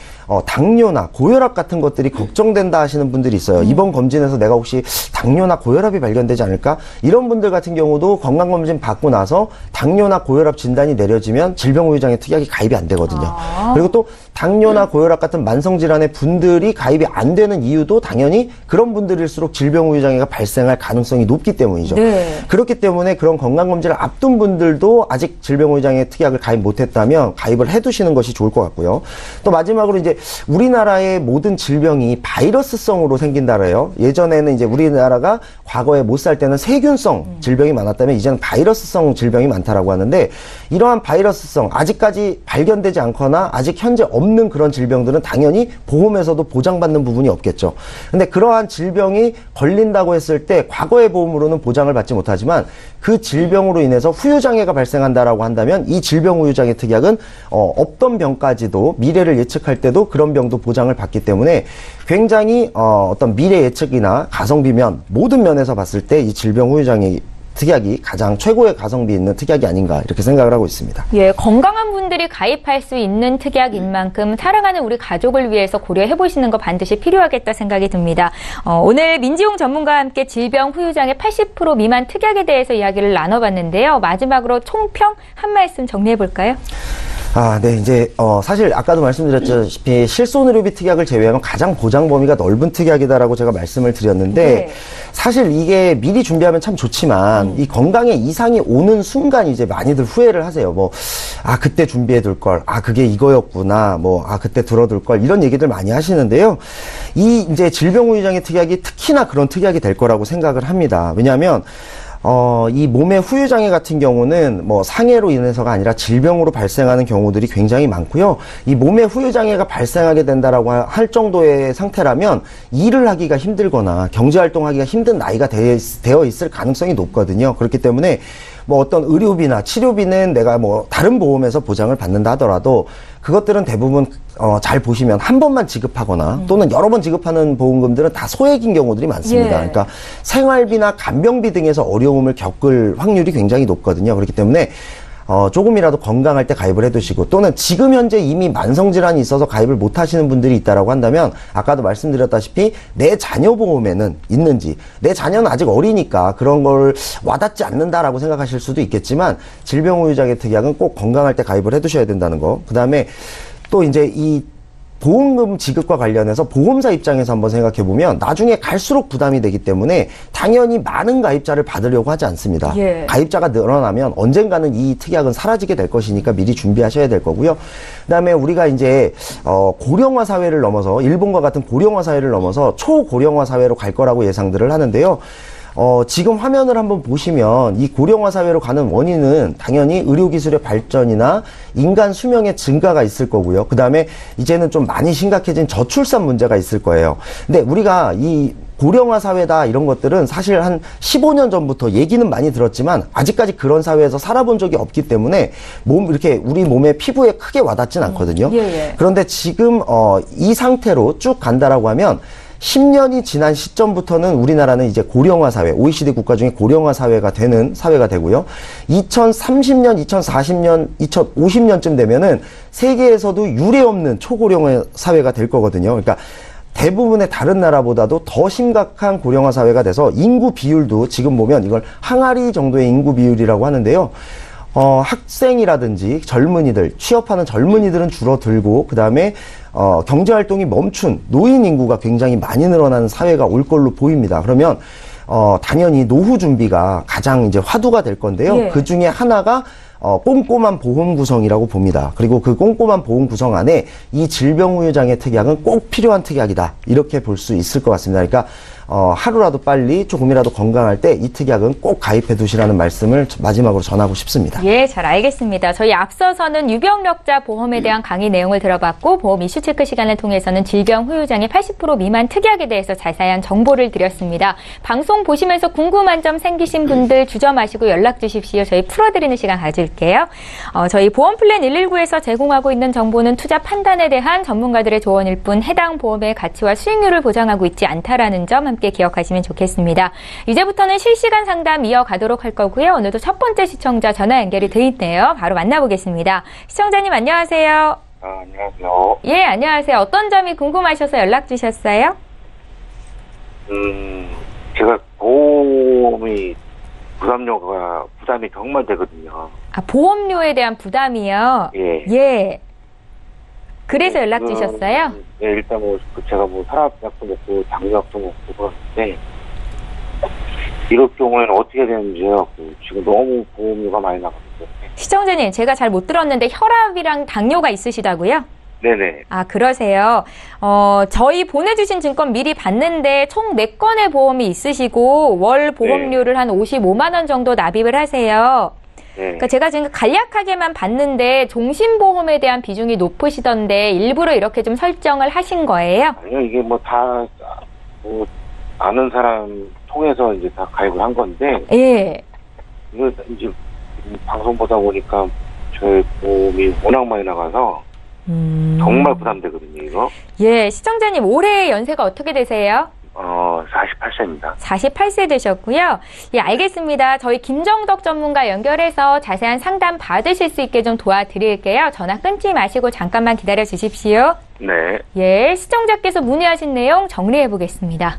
당뇨나 고혈압 같은 것들이 걱정된다 하시는 분들이 있어요. 이번 검진에서 내가 혹시 당뇨나 고혈압이 발견되지 않을까? 이런 분들 같은 경우도 건강검진 받고 나서 당뇨나 고혈압 진단이 내려지면 질병후유장애 특약이 가입이 안 되거든요. 그리고 또 당뇨나 고혈압 같은 만성질환의 분들이 가입이 안 되는 이유도 당연히 그런 분들일수록 질병후유장애가 발생할 가능성이 높기 때문이죠. 네. 그렇기 때문에 그런 건강검진을 앞둔 분들도 아직 질병후유장애 특약을 가입 못했다면 가입을 해두시는 것이 좋을 것 같고요. 또 마지막으로 이제 우리나라의 모든 질병이 바이러스성으로 생긴다 그래요. 예전에는 이제 우리나라가 과거에 못 살 때는 세균성 질병이 많았다면 이제는 바이러스성 질병이 많다라고 하는데 이러한 바이러스성 아직까지 발견되지 않거나 아직 현재 없는 그런 질병들은 당연히 보험에서도 보장받는 부분이 없겠죠. 근데 그러한 질병이 걸린다고 했을 때 과거의 보험으로는 보장을 받지 못하지만 그 질병으로 인해서 후유장애가 발생한다라고 한다면 이 질병후유장애 특약은 없던 병까지도 미래를 예측할 때도 그런 병도 보장을 받기 때문에 굉장히 어떤 미래 예측이나 가성비면 모든 면에서 봤을 때 이 질병후유장애 특약이 가장 최고의 가성비 있는 특약이 아닌가 이렇게 생각을 하고 있습니다. 예, 건강한 분들이 가입할 수 있는 특약인 만큼 사랑하는 우리 가족을 위해서 고려해 보시는 거 반드시 필요하겠다 생각이 듭니다. 오늘 민지용 전문가와 함께 질병 후유장애 80% 미만 특약에 대해서 이야기를 나눠봤는데요. 마지막으로 총평 한 말씀 정리해 볼까요? 네, 이제, 사실 아까도 말씀드렸다시피 실손의료비 특약을 제외하면 가장 보장 범위가 넓은 특약이다라고 제가 말씀을 드렸는데, 네. 사실 이게 미리 준비하면 참 좋지만, 이 건강에 이상이 오는 순간 이제 많이들 후회를 하세요. 그때 준비해둘 걸, 그게 이거였구나, 그때 들어둘 걸, 이런 얘기들 많이 하시는데요. 이 이제 질병후유장애 특약이 특히나 그런 특약이 될 거라고 생각을 합니다. 왜냐하면, 이 몸의 후유장애 같은 경우는 상해로 인해서가 아니라 질병으로 발생하는 경우들이 굉장히 많고요. 이 몸의 후유장애가 발생하게 된다라고 할 정도의 상태라면 일을 하기가 힘들거나 경제활동하기가 힘든 나이가 되어 있을 가능성이 높거든요. 그렇기 때문에 어떤 의료비나 치료비는 내가 다른 보험에서 보장을 받는다 하더라도 그것들은 대부분 잘 보시면 한 번만 지급하거나 또는 여러 번 지급하는 보험금들은 다 소액인 경우들이 많습니다. 예. 그러니까 생활비나 간병비 등에서 어려움을 겪을 확률이 굉장히 높거든요. 그렇기 때문에 조금이라도 건강할 때 가입을 해두시고 또는 지금 현재 이미 만성질환이 있어서 가입을 못 하시는 분들이 있다라고 한다면 아까도 말씀드렸다시피 내 자녀 보험에는 있는지 내 자녀는 아직 어리니까 그런 걸 와닿지 않는다라고 생각하실 수도 있겠지만 질병후유장애 특약은 꼭 건강할 때 가입을 해두셔야 된다는 거. 그 다음에 또 이제 이 보험금 지급과 관련해서 보험사 입장에서 한번 생각해 보면 나중에 갈수록 부담이 되기 때문에 당연히 많은 가입자를 받으려고 하지 않습니다. 예. 가입자가 늘어나면 언젠가는 이 특약은 사라지게 될 것이니까 미리 준비하셔야 될 거고요. 그다음에 우리가 이제 고령화 사회를 넘어서 일본과 같은 고령화 사회를 넘어서 초고령화 사회로 갈 거라고 예상들을 하는데요. 지금 화면을 한번 보시면 이 고령화 사회로 가는 원인은 당연히 의료기술의 발전이나 인간 수명의 증가가 있을 거고요. 그 다음에 이제는 좀 많이 심각해진 저출산 문제가 있을 거예요. 근데 우리가 이 고령화 사회다 이런 것들은 사실 한 15년 전부터 얘기는 많이 들었지만 아직까지 그런 사회에서 살아본 적이 없기 때문에 이렇게 우리 몸의 피부에 크게 와닿진 않거든요. 예. 그런데 지금 이 상태로 쭉 간다라고 하면 10년이 지난 시점부터는 우리나라는 이제 고령화 사회, OECD 국가 중에 고령화 사회가 되는 사회가 되고요. 2030년, 2040년, 2050년쯤 되면은 세계에서도 유례없는 초고령화 사회가 될 거거든요. 그러니까 대부분의 다른 나라보다도 더 심각한 고령화 사회가 돼서 인구 비율도 지금 보면 이걸 항아리 정도의 인구 비율이라고 하는데요. 학생이라든지 젊은이들, 취업하는 젊은이들은 줄어들고, 그 다음에, 경제활동이 멈춘 노인 인구가 굉장히 많이 늘어나는 사회가 올 걸로 보입니다. 그러면, 당연히 노후 준비가 가장 이제 화두가 될 건데요. 예. 그 중에 하나가, 꼼꼼한 보험 구성이라고 봅니다. 그리고 그 꼼꼼한 보험 구성 안에 이 질병후유장애 특약은 꼭 필요한 특약이다. 이렇게 볼 수 있을 것 같습니다. 그러니까, 하루라도 빨리 조금이라도 건강할 때 이 특약은 꼭 가입해 두시라는 말씀을 마지막으로 전하고 싶습니다. 예, 잘 알겠습니다. 저희 앞서서는 유병력자 보험에 대한 강의 내용을 들어봤고 보험 이슈 체크 시간을 통해서는 질병 후유장애 80% 미만 특약에 대해서 자세한 정보를 드렸습니다. 방송 보시면서 궁금한 점 생기신 분들 주저 마시고 연락 주십시오. 저희 풀어드리는 시간 가질게요. 저희 보험플랜 119에서 제공하고 있는 정보는 투자 판단에 대한 전문가들의 조언일 뿐 해당 보험의 가치와 수익률을 보장하고 있지 않다라는 점 함께 함께 기억하시면 좋겠습니다. 이제부터는 실시간 상담 이어가도록 할 거고요. 오늘도 첫 번째 시청자 전화 연결이 돼 있네요. 바로 만나보겠습니다. 시청자님 안녕하세요. 안녕하세요. 예, 안녕하세요. 어떤 점이 궁금하셔서 연락 주셨어요? 제가 보험이 부담이 정말 되거든요. 아, 보험료에 대한 부담이요? 예. 예. 그래서 연락 주셨어요? 네, 일단 제가 산업약도 먹고 당뇨약도 먹고 그러는데 이럴 경우에는 어떻게 되는지요? 지금 너무 보험료가 많이 나가는데. 시청자님, 제가 잘 못 들었는데 혈압이랑 당뇨가 있으시다고요? 네네. 아, 그러세요. 저희 보내주신 증권 미리 봤는데 총 4건의 보험이 있으시고 월 보험료를 한 55만 원 정도 납입을 하세요. 네. 그러니까 제가 지금 간략하게만 봤는데 종신보험에 대한 비중이 높으시던데 일부러 이렇게 좀 설정을 하신 거예요? 아니요, 이게 다 아는 사람 통해서 이제 다 가입을 한 건데. 예. 이거 이제 방송 보다 보니까 저희 보험이 워낙 많이 나가서 정말 부담되거든요, 이거. 예, 시청자님 올해 연세가 어떻게 되세요? 48세입니다. 48세 되셨고요. 예, 알겠습니다. 저희 김정덕 전문가 연결해서 자세한 상담 받으실 수 있게 좀 도와드릴게요. 전화 끊지 마시고 잠깐만 기다려 주십시오. 네. 예, 시청자께서 문의하신 내용 정리해 보겠습니다.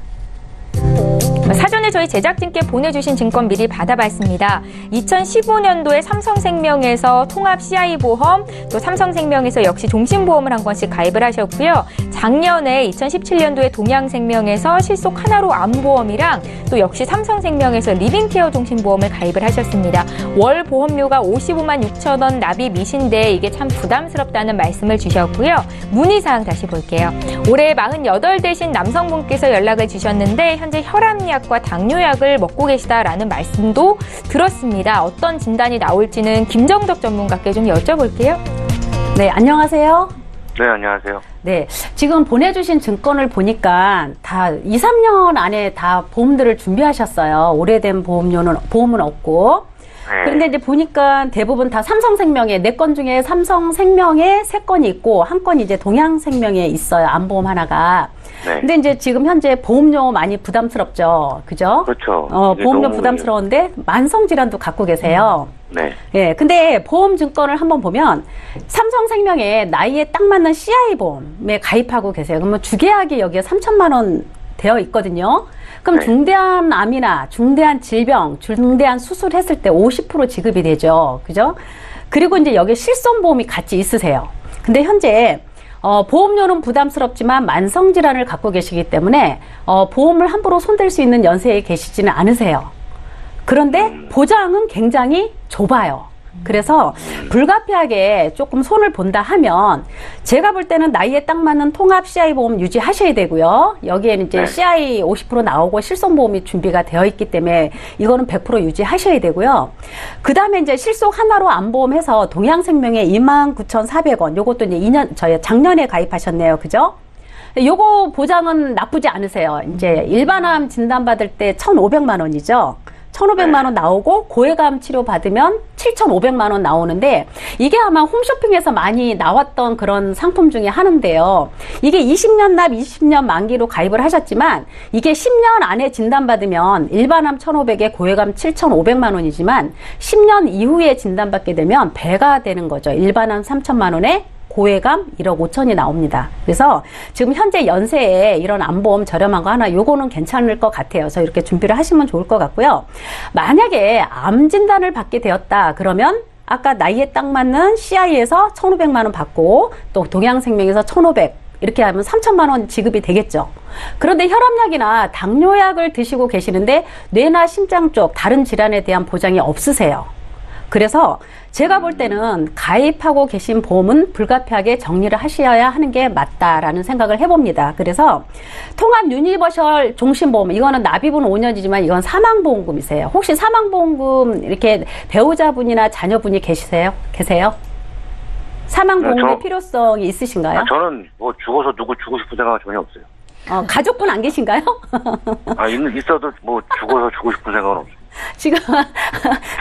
사전에 저희 제작진께 보내주신 증권 미리 받아봤습니다. 2015년도에 삼성생명에서 통합 CI보험, 또 삼성생명에서 역시 종신보험을 한 건씩 가입을 하셨고요. 작년에 2017년도에 동양생명에서 실속 하나로 암보험이랑 또 역시 삼성생명에서 리빙케어 종신보험을 가입을 하셨습니다. 월 보험료가 55만 6천 원 납입이신데 이게 참 부담스럽다는 말씀을 주셨고요. 문의사항 다시 볼게요. 올해 48 되신 남성분께서 연락을 주셨는데 현재 혈압약과 당뇨약을 먹고 계시다라는 말씀도 들었습니다. 어떤 진단이 나올지는 김정덕 전문가께 좀 여쭤볼게요. 네, 안녕하세요. 네, 안녕하세요. 네, 지금 보내주신 증권을 보니까 다 2, 3년 안에 다 보험들을 준비하셨어요. 오래된 보험은 없고. 네. 그런데 이제 보니까 대부분 다 삼성생명에, 4건 중에 삼성생명에 3건이 있고, 1건이 이제 동양생명에 있어요. 암보험 하나가. 네. 근데 이제 지금 현재 보험료 많이 부담스럽죠. 그죠? 그렇죠. 보험료 부담스러운데 만성질환도 갖고 계세요. 네. 예, 근데 보험증권을 한번 보면 삼성생명에 나이에 딱 맞는 CI보험에 가입하고 계세요. 그러면 주계약이 여기에 3천만 원 되어 있거든요. 그럼 네. 중대한 암이나 중대한 질병, 중대한 수술했을 때 50% 지급이 되죠. 그죠? 그리고 이제 여기에 실손보험이 같이 있으세요. 근데 현재 보험료는 부담스럽지만 만성질환을 갖고 계시기 때문에 보험을 함부로 손댈 수 있는 연세에 계시지는 않으세요. 그런데 보장은 굉장히 좁아요. 그래서 불가피하게 조금 손을 본다 하면 제가 볼 때는 나이에 딱 맞는 통합 CI 보험 유지하셔야 되고요. 여기에는 이제 네. CI 50% 나오고 실손보험이 준비가 되어 있기 때문에 이거는 100% 유지하셔야 되고요. 그 다음에 이제 실속 하나로 암보험해서 동양생명에 29,400원 요것도 이제 저희 작년에 가입하셨네요. 그죠? 요거 보장은 나쁘지 않으세요. 이제 일반암 진단받을 때 1,500만 원이죠. 1,500만 원 나오고 고해감 치료 받으면 7,500만 원 나오는데 이게 아마 홈쇼핑에서 많이 나왔던 그런 상품 중에 하나인데요. 이게 20년 납 20년 만기로 가입을 하셨지만 이게 10년 안에 진단받으면 일반암 1,500에 고해감 7,500만 원이지만 10년 이후에 진단받게 되면 배가 되는 거죠. 일반암 3천만 원에 고해감 1억 5천이 나옵니다. 그래서 지금 현재 연세에 이런 암보험 저렴한 거 하나 요거는 괜찮을 것 같아요. 그래서 이렇게 준비를 하시면 좋을 것 같고요. 만약에 암 진단을 받게 되었다 그러면 아까 나이에 딱 맞는 CI에서 1,500만 원 받고 또 동양생명에서 1,500 이렇게 하면 3천만 원 지급이 되겠죠. 그런데 혈압약이나 당뇨약을 드시고 계시는데 뇌나 심장 쪽 다른 질환에 대한 보장이 없으세요. 그래서 제가 볼 때는 가입하고 계신 보험은 불가피하게 정리를 하셔야 하는 게 맞다라는 생각을 해봅니다. 그래서 통합 유니버셜 종신보험 이거는 납입은 5년이지만 이건 사망보험금이세요. 혹시 사망보험금 이렇게 배우자분이나 자녀분이 계세요? 사망보험의 필요성이 있으신가요? 저는 죽어서 누구 주고 싶은 생각은 전혀 없어요. 가족분 안 계신가요? 있어도 죽어서 주고 싶은 생각은 없어요. 지금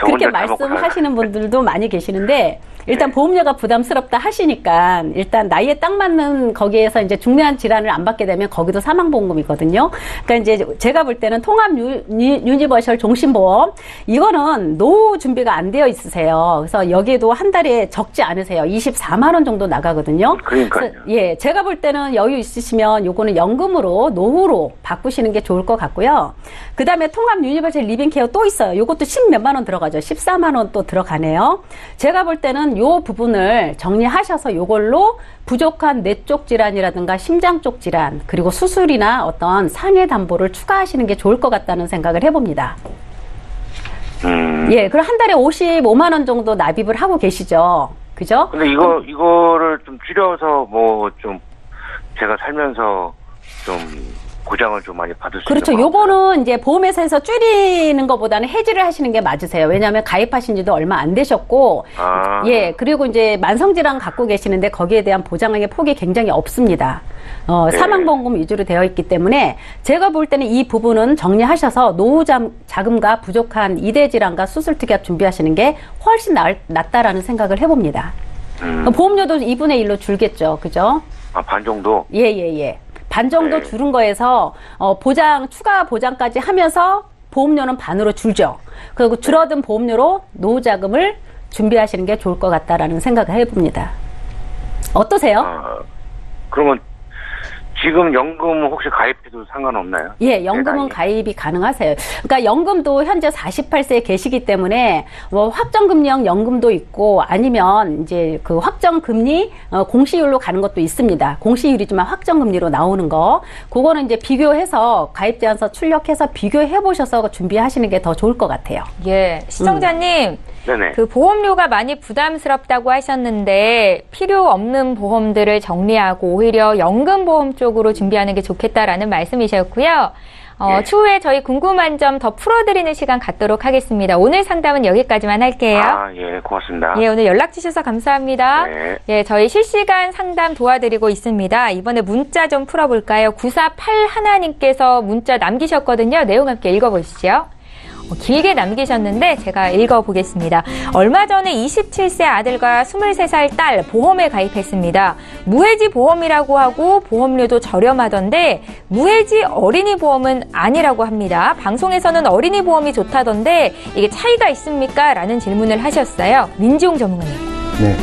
그렇게 말씀하시는 분들도 많이 계시는데 일단 보험료가 부담스럽다 하시니까 일단 나이에 딱 맞는 거기에서 이제 중요한 질환을 안 받게 되면 거기도 사망보험금이거든요. 그러니까 이제 제가 볼 때는 통합 유니버셜 종신보험 이거는 노후 준비가 안 되어 있으세요. 그래서 여기에도 한 달에 적지 않으세요. 24만 원 정도 나가거든요. 그러니까요. 그래서 예, 제가 볼 때는 여유 있으시면 요거는 연금으로 노후로 바꾸시는 게 좋을 것 같고요. 그 다음에 통합 유니버셜 리빙케어 또 있어요. 요것도 10몇만 원 들어가죠. 14만 원 또 들어가네요. 제가 볼 때는 요 부분을 정리하셔서 요걸로 부족한 뇌 쪽 질환이라든가 심장 쪽 질환 그리고 수술이나 어떤 상해 담보를 추가하시는 게 좋을 것 같다는 생각을 해봅니다. 예, 그럼 한 달에 55만 원 정도 납입을 하고 계시죠. 그죠? 근데 이거를 좀 줄여서 뭐 좀 제가 살면서 좀 보장을 좀 많이 받을 수 그렇죠. 있는 것 같아요. 요거는 이제 보험회사에서 줄이는 것보다는 해지를 하시는 게 맞으세요. 왜냐하면 가입하신 지도 얼마 안 되셨고, 예, 그리고 이제 만성질환 갖고 계시는데 거기에 대한 보장의 폭이 굉장히 없습니다. 네. 사망보험금 위주로 되어 있기 때문에 제가 볼 때는 이 부분은 정리하셔서 노후 자금과 부족한 이대 질환과 수술 특약 준비하시는 게 훨씬 낫다라는 생각을 해봅니다. 보험료도 2분의 1로 줄겠죠. 그죠? 아, 반 정도? 예. 반 정도 네. 줄은 거에서 추가 보장까지 하면서 보험료는 반으로 줄죠. 그리고 줄어든 보험료로 노후 자금을 준비하시는 게 좋을 것 같다라는 생각을 해봅니다. 어떠세요? 그러면 지금 연금 혹시 가입해도 상관없나요? 예, 연금은 가입이 가능하세요. 그러니까 연금도 현재 48세에 계시기 때문에 뭐 확정금리형 연금도 있고 아니면 이제 그 확정금리 공시율로 가는 것도 있습니다. 공시율이지만 확정금리로 나오는 거. 그거는 이제 비교해서 가입제한서 출력해서 비교해 보셔서 준비하시는 게 더 좋을 것 같아요. 예, 시청자님. 네네. 그 보험료가 많이 부담스럽다고 하셨는데 필요 없는 보험들을 정리하고 오히려 연금보험 쪽으로 준비하는 게 좋겠다라는 말씀이셨고요. 예. 추후에 저희 궁금한 점 더 풀어드리는 시간 갖도록 하겠습니다. 오늘 상담은 여기까지만 할게요. 예, 고맙습니다. 예, 오늘 연락 주셔서 감사합니다. 네. 예, 저희 실시간 상담 도와드리고 있습니다. 이번에 문자 좀 풀어볼까요? 9481님께서 문자 남기셨거든요. 내용 함께 읽어보시죠. 길게 남기셨는데 제가 읽어보겠습니다. 얼마 전에 27세 아들과 23살 딸 보험에 가입했습니다. 무해지 보험이라고 하고 보험료도 저렴하던데 무해지 어린이 보험은 아니라고 합니다. 방송에서는 어린이 보험이 좋다던데 이게 차이가 있습니까? 라는 질문을 하셨어요. 민지용 전문가님. 네.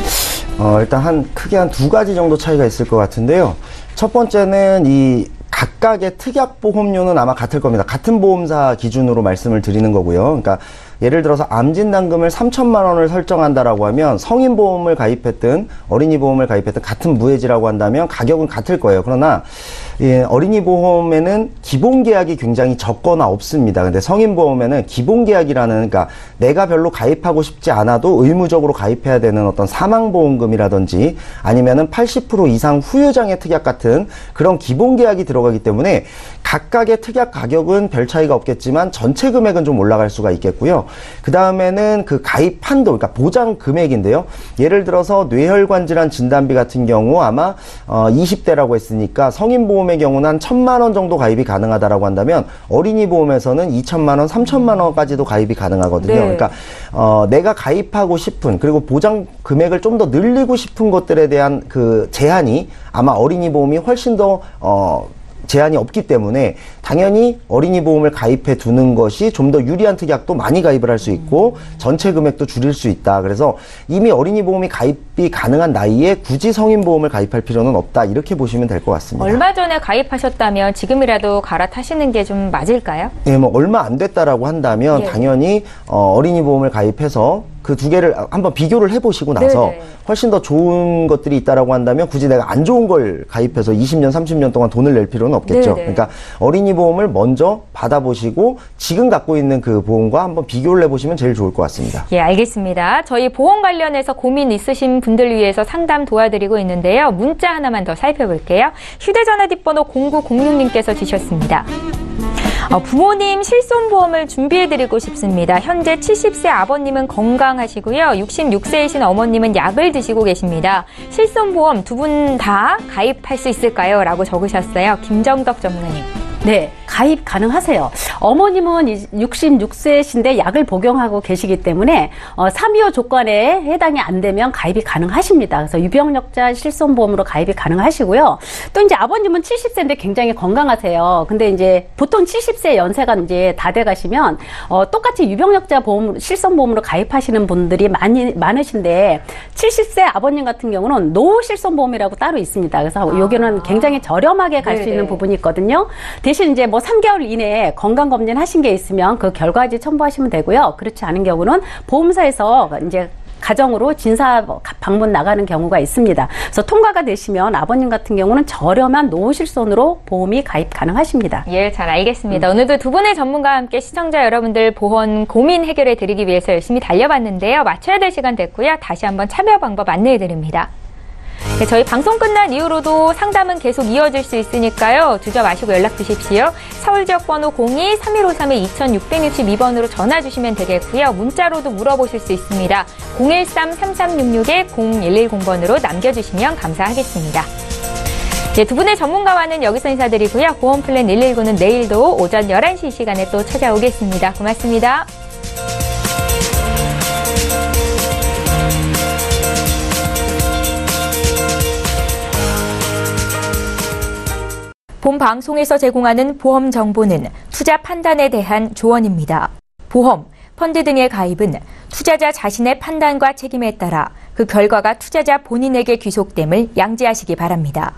일단 크게 한 두 가지 정도 차이가 있을 것 같은데요. 첫 번째는 이 각각의 특약보험료는 아마 같을 겁니다. 같은 보험사 기준으로 말씀을 드리는 거고요. 그러니까 예를 들어서 암진단금을 3천만 원을 설정한다라고 하면 성인보험을 가입했든 어린이보험을 가입했든 같은 무해지라고 한다면 가격은 같을 거예요. 그러나 어린이보험에는 기본계약이 굉장히 적거나 없습니다. 근데 성인보험에는 기본계약이라는, 그러니까 내가 별로 가입하고 싶지 않아도 의무적으로 가입해야 되는 어떤 사망보험금이라든지 아니면은 80% 이상 후유장애 특약 같은 그런 기본계약이 들어가기 때문에 각각의 특약 가격은 별 차이가 없겠지만 전체 금액은 좀 올라갈 수가 있겠고요. 그 다음에는 그 가입 한도, 그러니까 보장 금액인데요. 예를 들어서 뇌혈관 질환 진단비 같은 경우 아마 20대라고 했으니까 성인보험의 경우는 한 1,000만 원 정도 가입이 가능하다라고 한다면 어린이 보험에서는 2,000만 원, 3,000만 원까지도 가입이 가능하거든요. 네. 그러니까 내가 가입하고 싶은, 그리고 보장 금액을 좀 더 늘리고 싶은 것들에 대한 그 제한이 아마 어린이 보험이 훨씬 더 제한이 없기 때문에 당연히 어린이 보험을 가입해 두는 것이 좀 더 유리한 특약도 많이 가입을 할 수 있고 전체 금액도 줄일 수 있다. 그래서 이미 어린이 보험이 가입이 가능한 나이에 굳이 성인 보험을 가입할 필요는 없다. 이렇게 보시면 될 것 같습니다. 얼마 전에 가입하셨다면 지금이라도 갈아타시는 게 좀 맞을까요? 네, 뭐 얼마 안 됐다라고 한다면 예. 당연히 어린이 보험을 가입해서 그 두 개를 한번 비교를 해보시고 나서 네네. 훨씬 더 좋은 것들이 있다라고 한다면 굳이 내가 안 좋은 걸 가입해서 20년, 30년 동안 돈을 낼 필요는 없겠죠. 네네. 그러니까 어린이 보험을 먼저 받아보시고 지금 갖고 있는 그 보험과 한번 비교를 해보시면 제일 좋을 것 같습니다. 예, 알겠습니다. 저희 보험 관련해서 고민 있으신 분들 위해서 상담 도와드리고 있는데요. 문자 하나만 더 살펴볼게요. 휴대전화 뒷번호 0906님께서 주셨습니다. 부모님 실손보험을 준비해드리고 싶습니다. 현재 70세 아버님은 건강하시고요. 66세이신 어머님은 약을 드시고 계십니다. 실손보험 두 분 다 가입할 수 있을까요? 라고 적으셨어요. 김정덕 전문가님. 네, 가입 가능하세요. 어머님은 66세신데 약을 복용하고 계시기 때문에 325 조건에 해당이 안 되면 가입이 가능하십니다. 그래서 유병력자 실손보험으로 가입이 가능하시고요. 또 이제 아버님은 70세인데 굉장히 건강하세요. 근데 이제 보통 70세 연세가 이제 다 돼 가시면 똑같이 유병력자 보험 실손보험으로 가입하시는 분들이 많으신데 70세 아버님 같은 경우는 노후 실손보험이라고 따로 있습니다. 그래서 여기는 굉장히 저렴하게 갈 수 있는 부분이 있거든요. 대신 이제 뭐 3개월 이내에 건강검진 하신 게 있으면 그 결과지 첨부하시면 되고요. 그렇지 않은 경우는 보험사에서 이제 가정으로 진사 방문 나가는 경우가 있습니다. 그래서 통과가 되시면 아버님 같은 경우는 저렴한 노후실손으로 보험이 가입 가능하십니다. 예, 잘 알겠습니다. 오늘도 두 분의 전문가와 함께 시청자 여러분들 보험 고민 해결해 드리기 위해서 열심히 달려봤는데요. 맞춰야 될 시간 됐고요. 다시 한번 참여 방법 안내해 드립니다. 네, 저희 방송 끝난 이후로도 상담은 계속 이어질 수 있으니까요. 주저 마시고 연락 주십시오. 서울 지역번호 02-3153-2662번으로 전화 주시면 되겠고요. 문자로도 물어보실 수 있습니다. 013-3366-0110번으로 남겨주시면 감사하겠습니다. 네, 두 분의 전문가와는 여기서 인사드리고요. 보험플랜 119는 내일도 오전 11시 이 시간에 또 찾아오겠습니다. 고맙습니다. 본 방송에서 제공하는 보험 정보는 투자 판단에 대한 조언입니다. 보험, 펀드 등의 가입은 투자자 자신의 판단과 책임에 따라 그 결과가 투자자 본인에게 귀속됨을 양지하시기 바랍니다.